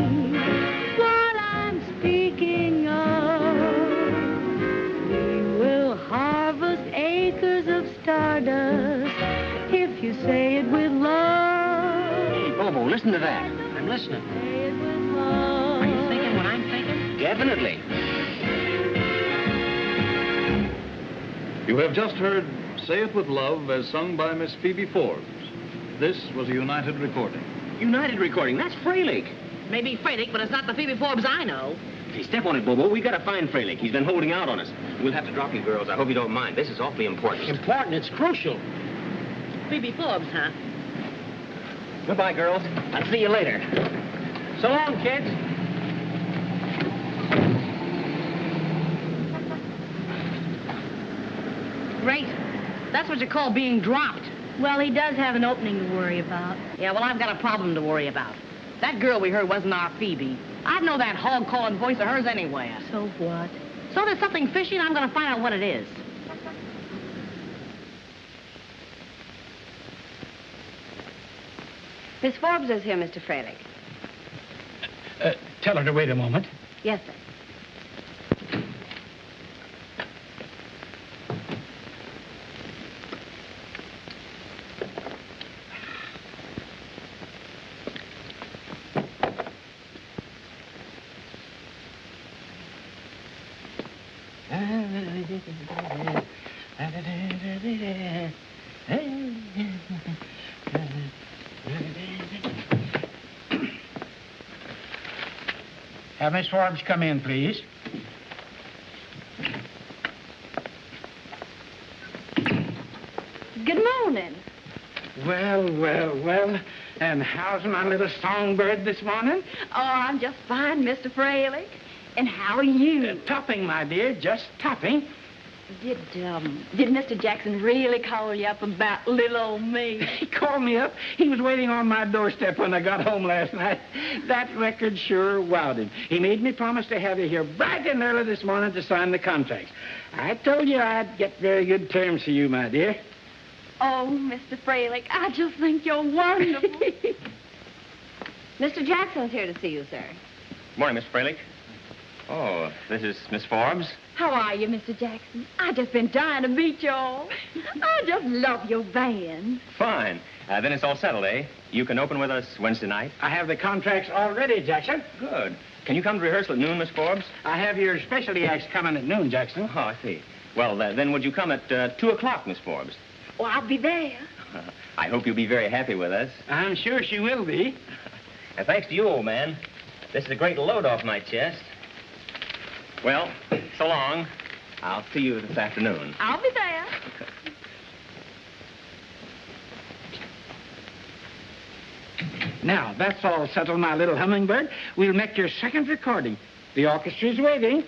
what I'm speaking of. We will harvest acres of stardust if you say it with love. Hey, Bobo, listen to that. I'm listening. Say it with love. Are you thinking what I'm thinking? Definitely. You have just heard Say It With Love as sung by Miss Phoebe Forbes. This was a United recording. United Recording, that's Fralick. Maybe Frederick, but it's not the Phoebe Forbes I know. Hey, step on it, Bobo. We gotta find Fralick. He's been holding out on us. We'll have to drop you girls. I hope you don't mind. This is awfully important. Important, it's crucial. Phoebe Forbes, huh? Goodbye, girls. I'll see you later. So long, kids. Great. That's what you call being dropped. Well, he does have an opening to worry about. Yeah, well, I've got a problem to worry about. That girl we heard wasn't our Phoebe. I'd know that hog-calling voice of hers anywhere. So what? So there's something fishy, and I'm going to find out what it is. Miss Forbes is here, Mr. Fralick. Tell her to wait a moment. Yes, sir. Have Miss Forbes come in, please. Good morning. Well. And how's my little songbird this morning? Oh, I'm just fine, Mr. Fralick. And how are you? Topping, my dear, just topping. Did Mr. Jackson really call you up about little old me? He called me up. He was waiting on my doorstep when I got home last night. That record sure wowed him. He made me promise to have you here bright and early this morning to sign the contract. I told you I'd get very good terms for you, my dear. Oh, Mr. Fralick, I just think you're wonderful. Mr. Jackson's here to see you, sir. Morning, Miss Fralick. Oh, this is Miss Forbes? How are you, Mr. Jackson? I just been dying to meet y'all. I just love your band. Fine. Then it's all settled, eh? You can open with us Wednesday night? I have the contracts all ready, Jackson. Good. Can you come to rehearsal at noon, Miss Forbes? I have your specialty acts coming at noon, Jackson. Oh, I see. Well, then would you come at 2 o'clock, Miss Forbes? Oh, I'll be there. I hope you'll be very happy with us. I'm sure she will be. And thanks to you, old man. This is a great load off my chest. Well, so long. I'll see you this afternoon. I'll be there. Now, that's all settled, my little hummingbird. We'll make your second recording. The orchestra's waiting.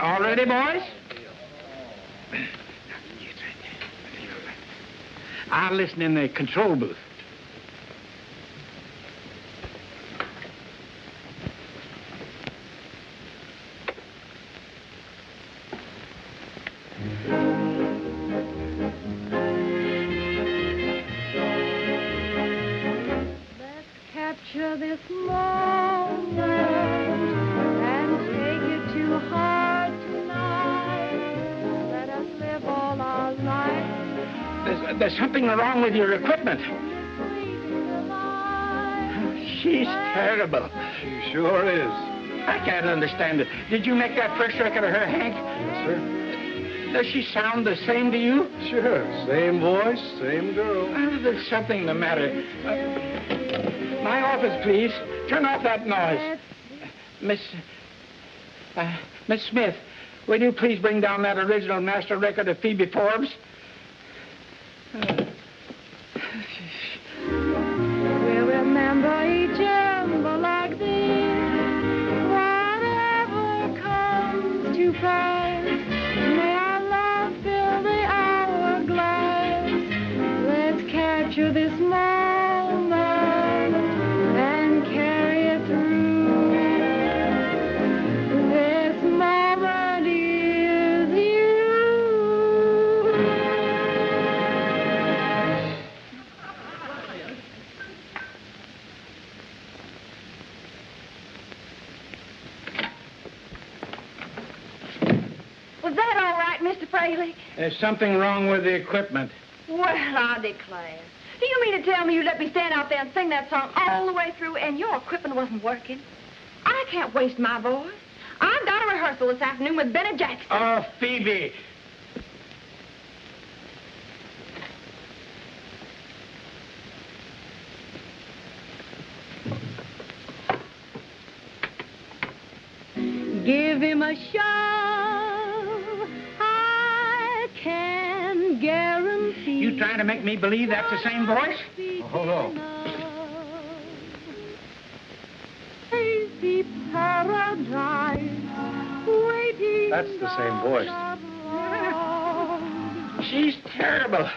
All ready, boys? I'll listen in the control booth. Let's capture this moment and take it to heart tonight. Let us live all our life. There's something wrong with your equipment. She's terrible. She sure is. I can't understand it. Did you make that first record of her, Hank? Yes, sir. Does she sound the same to you? Sure. Same voice, same girl. There's something the matter. My office, please. Turn off that noise. Miss Smith, will you please bring down that original master record of Phoebe Forbes? We'll remember each other like this. Whatever comes to pass, may our love fill the hourglass. Let's capture this moment and carry it through. This moment is you. Was that all right, Mr. Fraley? There's something wrong with the equipment. Well, I declare. Do you mean to tell me you let me stand out there and sing that song all the way through and your equipment wasn't working? I can't waste my voice. I've got a rehearsal this afternoon with Benny Jackson. Oh, Phoebe. Give him a show. I can guarantee. You trying to make me believe that's the same voice? Hold on. Crazy paradise waiting. That's the same voice. She's terrible.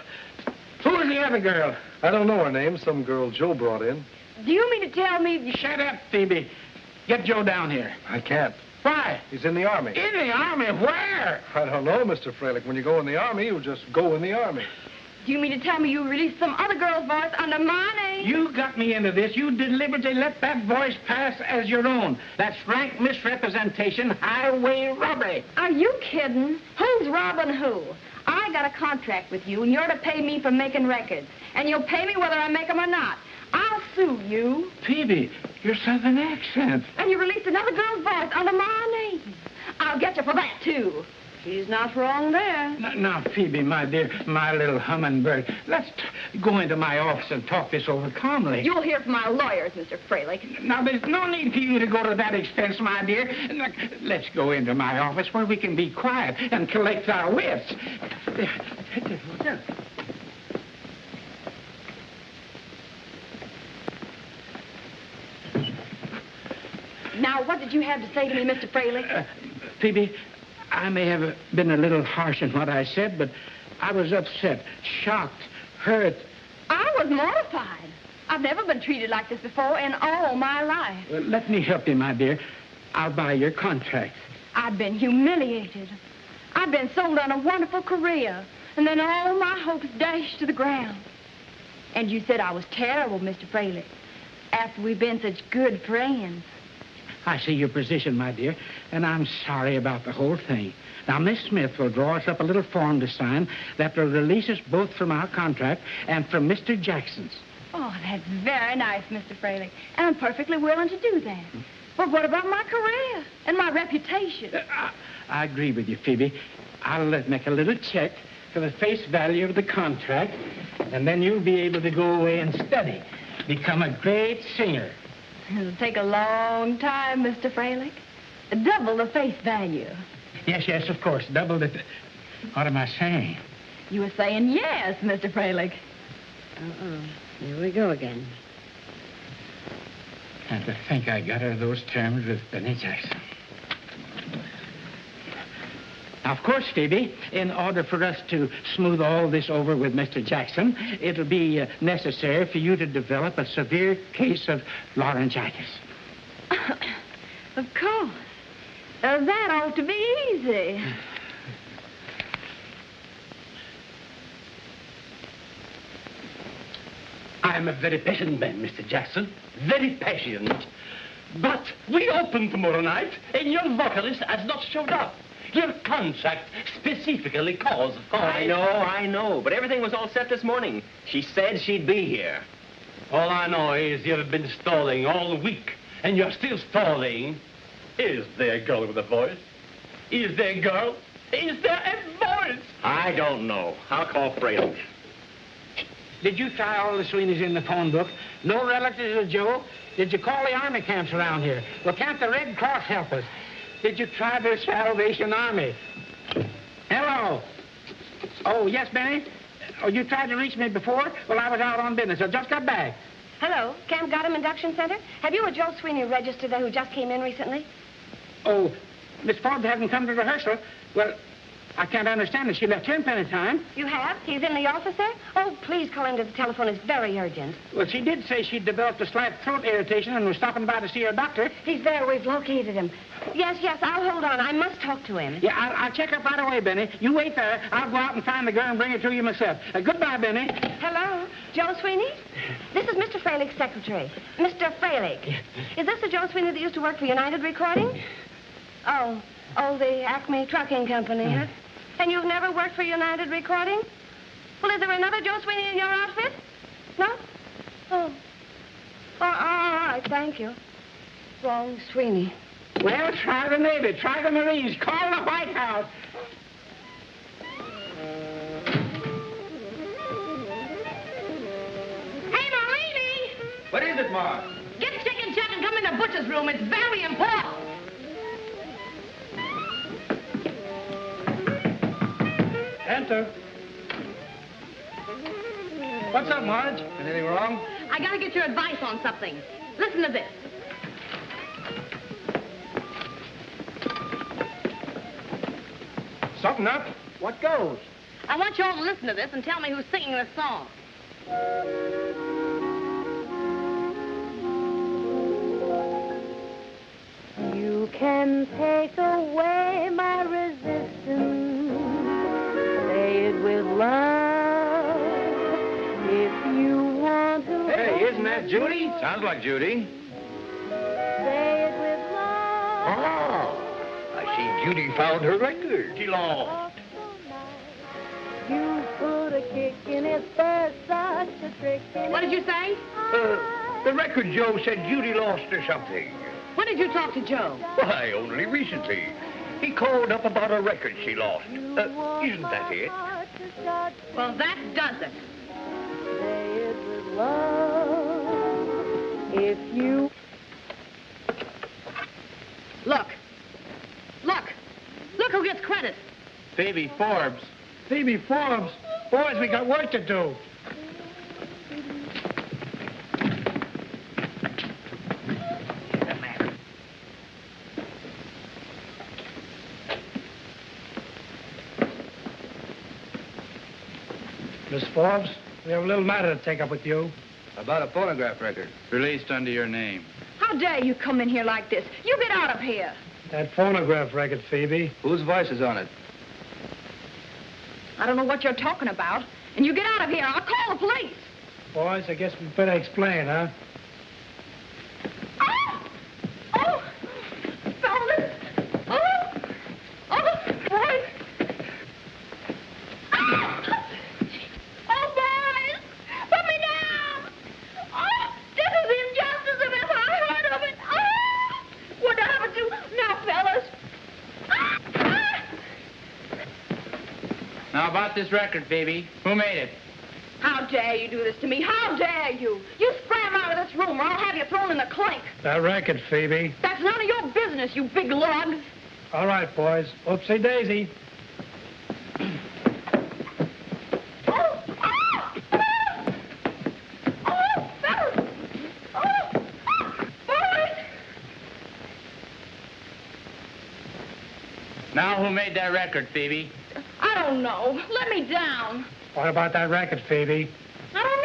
Who's the other girl? I don't know her name. Some girl Joe brought in. Do you mean to tell me... Shut up, Phoebe. Get Joe down here. I can't. Why? He's in the Army. In the Army? Where? I don't know, Mr. Freilich. When you go in the Army, you just go in the Army. Do you mean to tell me you released some other girl's voice under my name? You got me into this. You deliberately let that voice pass as your own. That's rank misrepresentation, highway robbery. Are you kidding? Who's robbing who? I got a contract with you, and you're to pay me for making records. And you'll pay me whether I make them or not. I'll sue you. Phoebe, your southern accent. And you released another girl's voice under my name. I'll get you for that, too. She's not wrong there. Now, Phoebe, my dear, my little hummingbird, let's go into my office and talk this over calmly. You'll hear from my lawyers, Mr. Freilich. Now, there's no need for you to go to that expense, my dear. Look, let's go into my office where we can be quiet and collect our wits. Now, what did you have to say to me, Mr. Freilich? Phoebe, I may have been a little harsh in what I said, but I was upset, shocked, hurt. I was mortified. I've never been treated like this before in all my life. Well, let me help you, my dear. I'll buy your contract. I've been humiliated. I've been sold on a wonderful career. And then all my hopes dashed to the ground. And you said I was terrible, Mr. Fraley, after we've been such good friends. I see your position, my dear, and I'm sorry about the whole thing. Now, Miss Smith will draw us up a little form to sign that will release us both from our contract and from Mr. Jackson's. Oh, that's very nice, Mr. Fraley. And I'm perfectly willing to do that. But what about my career and my reputation? I agree with you, Phoebe. I'll make a little check for the face value of the contract, and then you'll be able to go away and study, become a great singer. It'll take a long time, Mr. Fraley. Double the face value. Yes, of course. Double the... What am I saying? You were saying yes, Mr. Fraley. Uh-oh. Here we go again. And to think I got her those terms with Benny Jackson. Now, of course, Phoebe, in order for us to smooth all this over with Mr. Jackson, it'll be necessary for you to develop a severe case of laryngitis. Of course. That ought to be easy. I'm a very patient man, Mr. Jackson. Very patient. But we open tomorrow night, and your vocalist has not showed up. Your contract specifically calls for... I know. But everything was all set this morning. She said she'd be here. All I know is you've been stalling all week, and you're still stalling. Is there a girl with a voice? Is there a girl? Is there a voice? I don't know. I'll call Fraley. Did you try all the Sweeneys in the phone book? No relatives of Joe? Did you call the army camps around here? Well, can't the Red Cross help us? Did you try the Salvation Army? Hello? Oh, yes, Benny? Oh, you tried to reach me before? Well, I was out on business. I just got back. Hello, Camp Gotham Induction Center. Have you a Joe Sweeney registered there who just came in recently? Oh, Miss Forbes hasn't come to rehearsal. Well, I can't understand it. She left here in plenty of time. You have? He's in the office there? Oh, please call him to the telephone. It's very urgent. Well, she did say she'd developed a slight throat irritation and was stopping by to see her doctor. He's there. We've located him. Yes, I'll hold on. I must talk to him. Yeah, I'll check up right away, Benny. You wait there. I'll go out and find the girl and bring her to you myself. Goodbye, Benny. Hello? Joe Sweeney? This is Mr. Fralick's secretary. Mr. Fralick. Is this the Joe Sweeney that used to work for United Recording? Oh, the Acme Trucking Company, huh? And you've never worked for United Recording? Well, is there another Joe Sweeney in your outfit? No? Oh, all right, thank you. Wrong Sweeney. Well, try the Navy, try the Marines, call the White House. Hey, Marlene! What is it, Ma? Get Stick and Chuck and come in the butcher's room. It's very important. Enter. What's up, Marge? Anything wrong? I gotta get your advice on something. Listen to this. Something up? What goes? I want you all to listen to this and tell me who's singing this song. You can take away my resistance. Say it with love. If you want to. Hey, isn't that Judy? Sounds like Judy. Say it with love. Oh, I see Judy found her record. She lost. You put a kick in his first, such a trick in What did you say? The record Joe said Judy lost or something. When did you talk to Joe? Why, only recently. He called up about a record she lost. Isn't that it? Well, that does it. Say it with love. If you... Look who gets credit. Phoebe Forbes. Phoebe Forbes. Boys, we got work to do. Miss Forbes, we have a little matter to take up with you. About a phonograph record. Released under your name. How dare you come in here like this? You get out of here. That phonograph record, Phoebe. Whose voice is on it? I don't know what you're talking about. And you get out of here. I'll call the police. Boys, I guess we better explain, huh? Oh, fellas. Boys. Oh, boys. Put me down. Oh, this is the injustice if ever I heard of it. What do I have to do now, fellas? Now, about this record, Phoebe. Who made it? How dare you do this to me? How dare you? You scram out of this room or I'll have you thrown in the clink. That record, Phoebe. That's none of your business, you big lug. All right, boys. Oopsie daisy. Now, who made that record, Phoebe? I don't know. Let me down. What about that record, Phoebe? I don't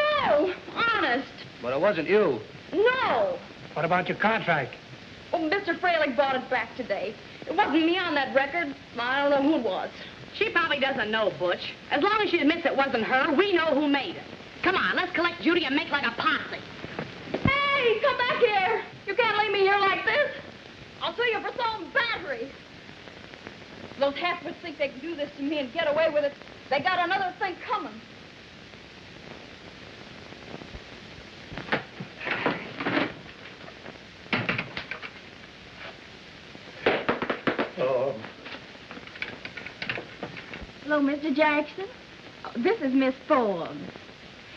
know. Honest. But it wasn't you. No. What about your contract? Oh, Mr. Freilich bought it back today. It wasn't me on that record. I don't know who it was. She probably doesn't know, Butch. As long as she admits it wasn't her, we know who made it. Come on, let's collect Judy and make like a posse. Hey, come back here. You can't leave me here like this. I'll sue you for assault and battery. Those half-wits think they can do this to me and get away with it. They got another thing coming. Oh. Hello, Mr. Jackson. Oh, this is Miss Forbes.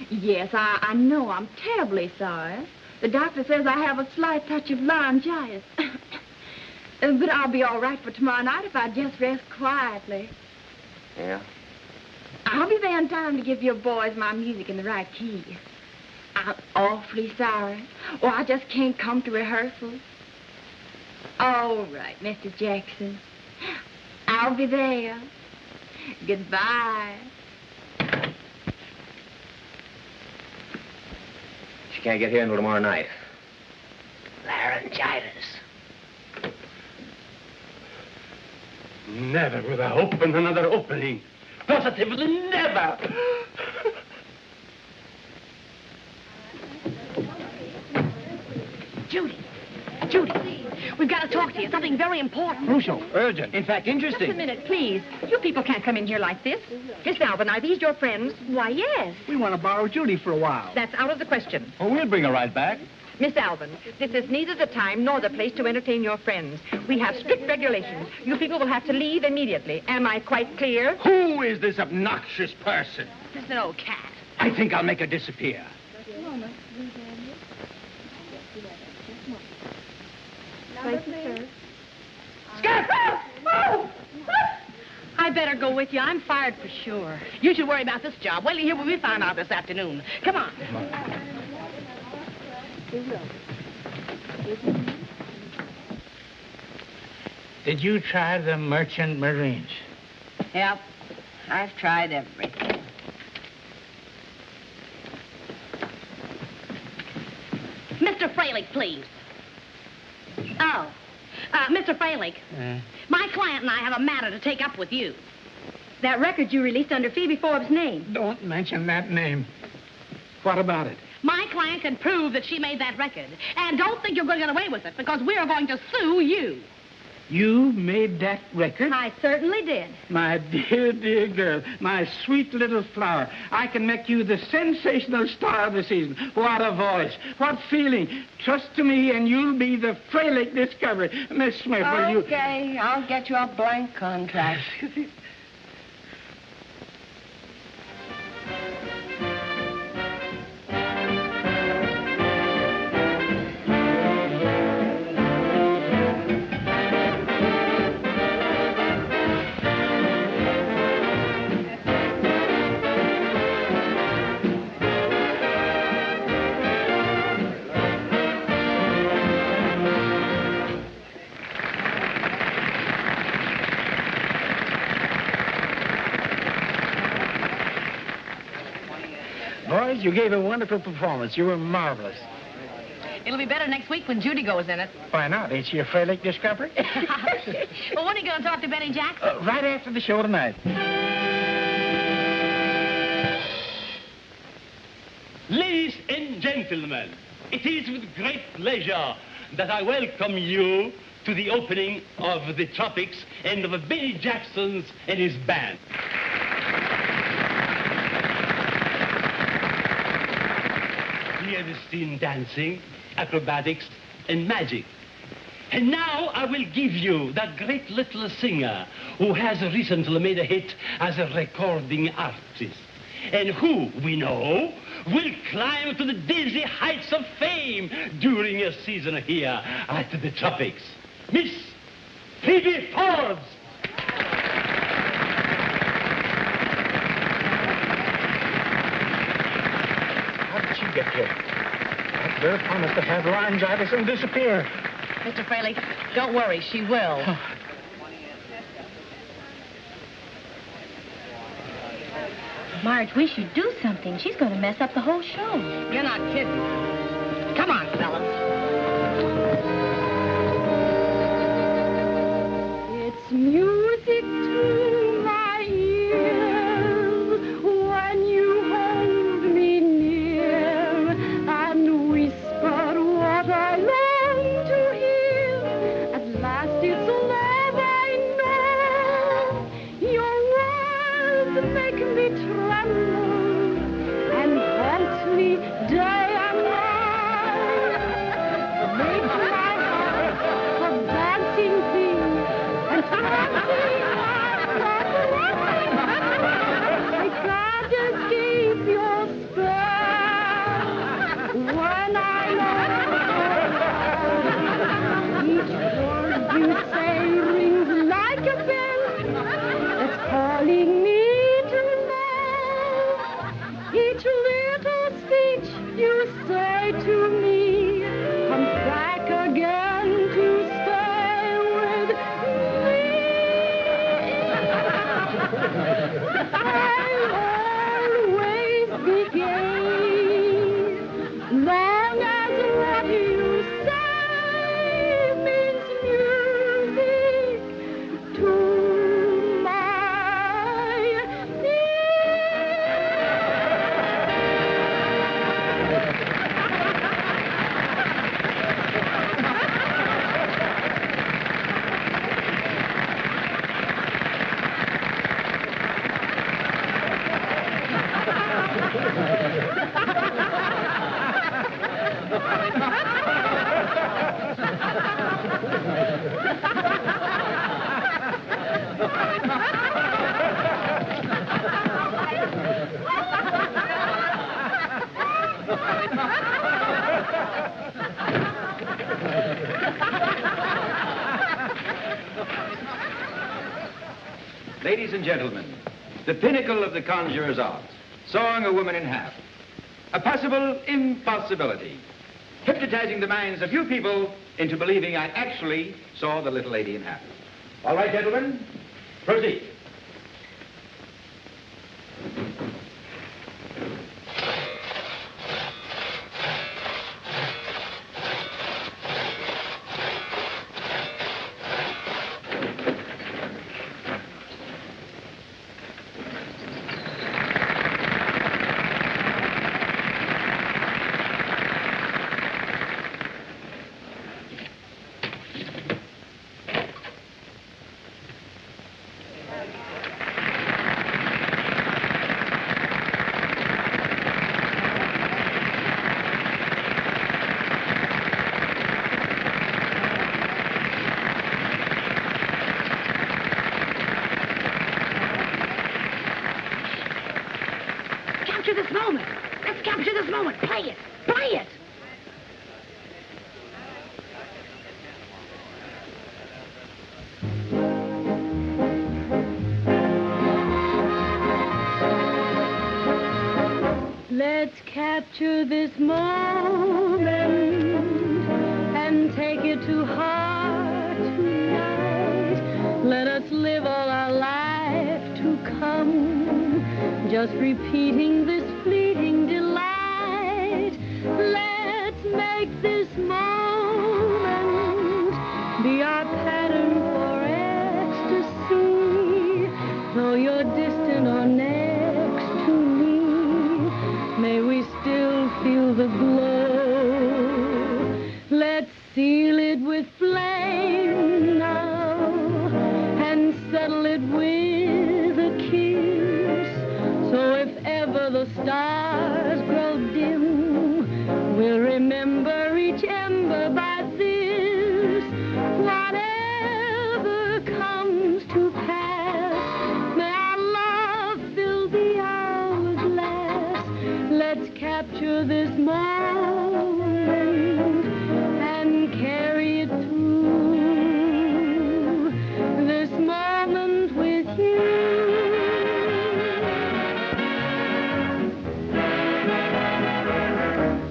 Yes, I know. I'm terribly sorry. The doctor says I have a slight touch of laryngitis. But I'll be all right for tomorrow night if I just rest quietly. Yeah? I'll be there in time to give your boys my music in the right key. I'm awfully sorry. Oh, I just can't come to rehearsal. All right, Mr. Jackson. I'll be there. Goodbye. She can't get here until tomorrow night. Laryngitis. Never will I open another opening. Positively never. Judy. Judy, we've got to talk to you. Something very important. Crucial, urgent, in fact, Just interesting. a minute, please. You people can't come in here like this. Miss Alvin, are these your friends? Why, yes. We want to borrow Judy for a while. That's out of the question. Oh, we'll bring her right back. Miss Alvin, this is neither the time nor the place to entertain your friends. We have strict regulations. You people will have to leave immediately. Am I quite clear? Who is this obnoxious person? Just an old cat. I think I'll make her disappear. I better go with you. I'm fired for sure. You should worry about this job. Wait till you hear what we found out this afternoon. Come on. Did you try the Merchant Marines? Yep. I've tried everything. Mr. Freilich, please. Oh. Mr. Freilich, my client and I have a matter to take up with you. That record you released under Phoebe Forbes' name. Don't mention that name. What about it? My client can prove that she made that record. And don't think you're going to get away with it, because we're going to sue you. You made that record? I certainly did. My dear, dear girl, my sweet little flower. I can make you the sensational star of the season. What a voice. What feeling. Trust to me and you'll be the Freilich discovery. Miss Smith, will you... Okay, I'll get you a blank contract. Boys, you gave a wonderful performance. You were marvelous. It'll be better next week when Judy goes in it. Why not? Ain't she a Freilich discovery? Well, when are you going to talk to Benny Jackson? Right after the show tonight. Ladies and gentlemen, it is with great pleasure that I welcome you to the opening of the Tropics and of Benny Jackson's and his band. We have seen dancing, acrobatics, and magic. And now I will give you that great little singer who has recently made a hit as a recording artist, and who, we know, will climb to the dizzy heights of fame during a season here at the Tropics. Miss Phoebe Forbes. How did she get here? That girl promised to have laryngitis and disappear. Mr. Fraley, don't worry, she will. Marge, we should do something. She's going to mess up the whole show. You're not kidding. Come on, fellas. It's music to my ears when you hold me near and whisper what I long to hear. At last it's love I know. Your words make me tremble and haunt me day and night. Make my heart a dancing thing and dancing I can't escape your spell when I'm alone. Each word you say rings like a bell that's calling me to love. Each little speech you say to me comes back again to stay with me. I'll always be gay, long as what you say means music to my Ladies and gentlemen, the pinnacle of the conjurer's art, sawing a woman in half. A possible impossibility. Hypnotizing the minds of you people into believing I actually saw the little lady in half. All right, gentlemen, proceed. Capture this moment. Let's capture this moment. Play it. Play it. Let's capture this moment and take it to heart tonight. Let us live all our life to come, just repeating this fleeting delight. Let's make this moment be our pattern for ecstasy. Though you're distant or next to me, may we still with flame now and settle it with a kiss. So if ever the stars grow dim, we'll remember each ember by this. Whatever comes to pass, may our love fill the hourglass. Let's capture this moment and carry it through. This moment with you.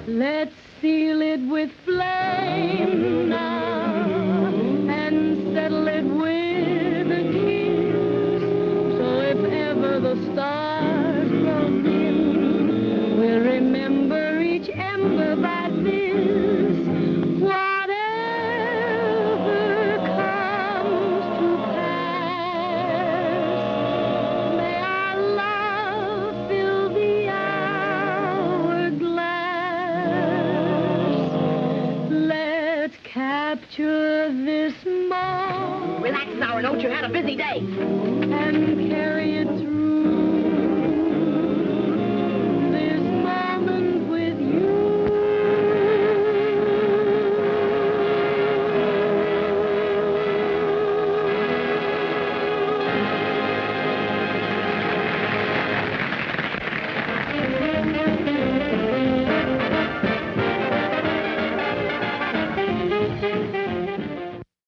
Let's seal it with flame now and settle it with a kiss. So if ever the stars grow dim, we'll remember each ember by this. Whatever comes to pass, may our love fill the hourglass. Let's capture this moment. Relax now, don't you? Had a busy day. And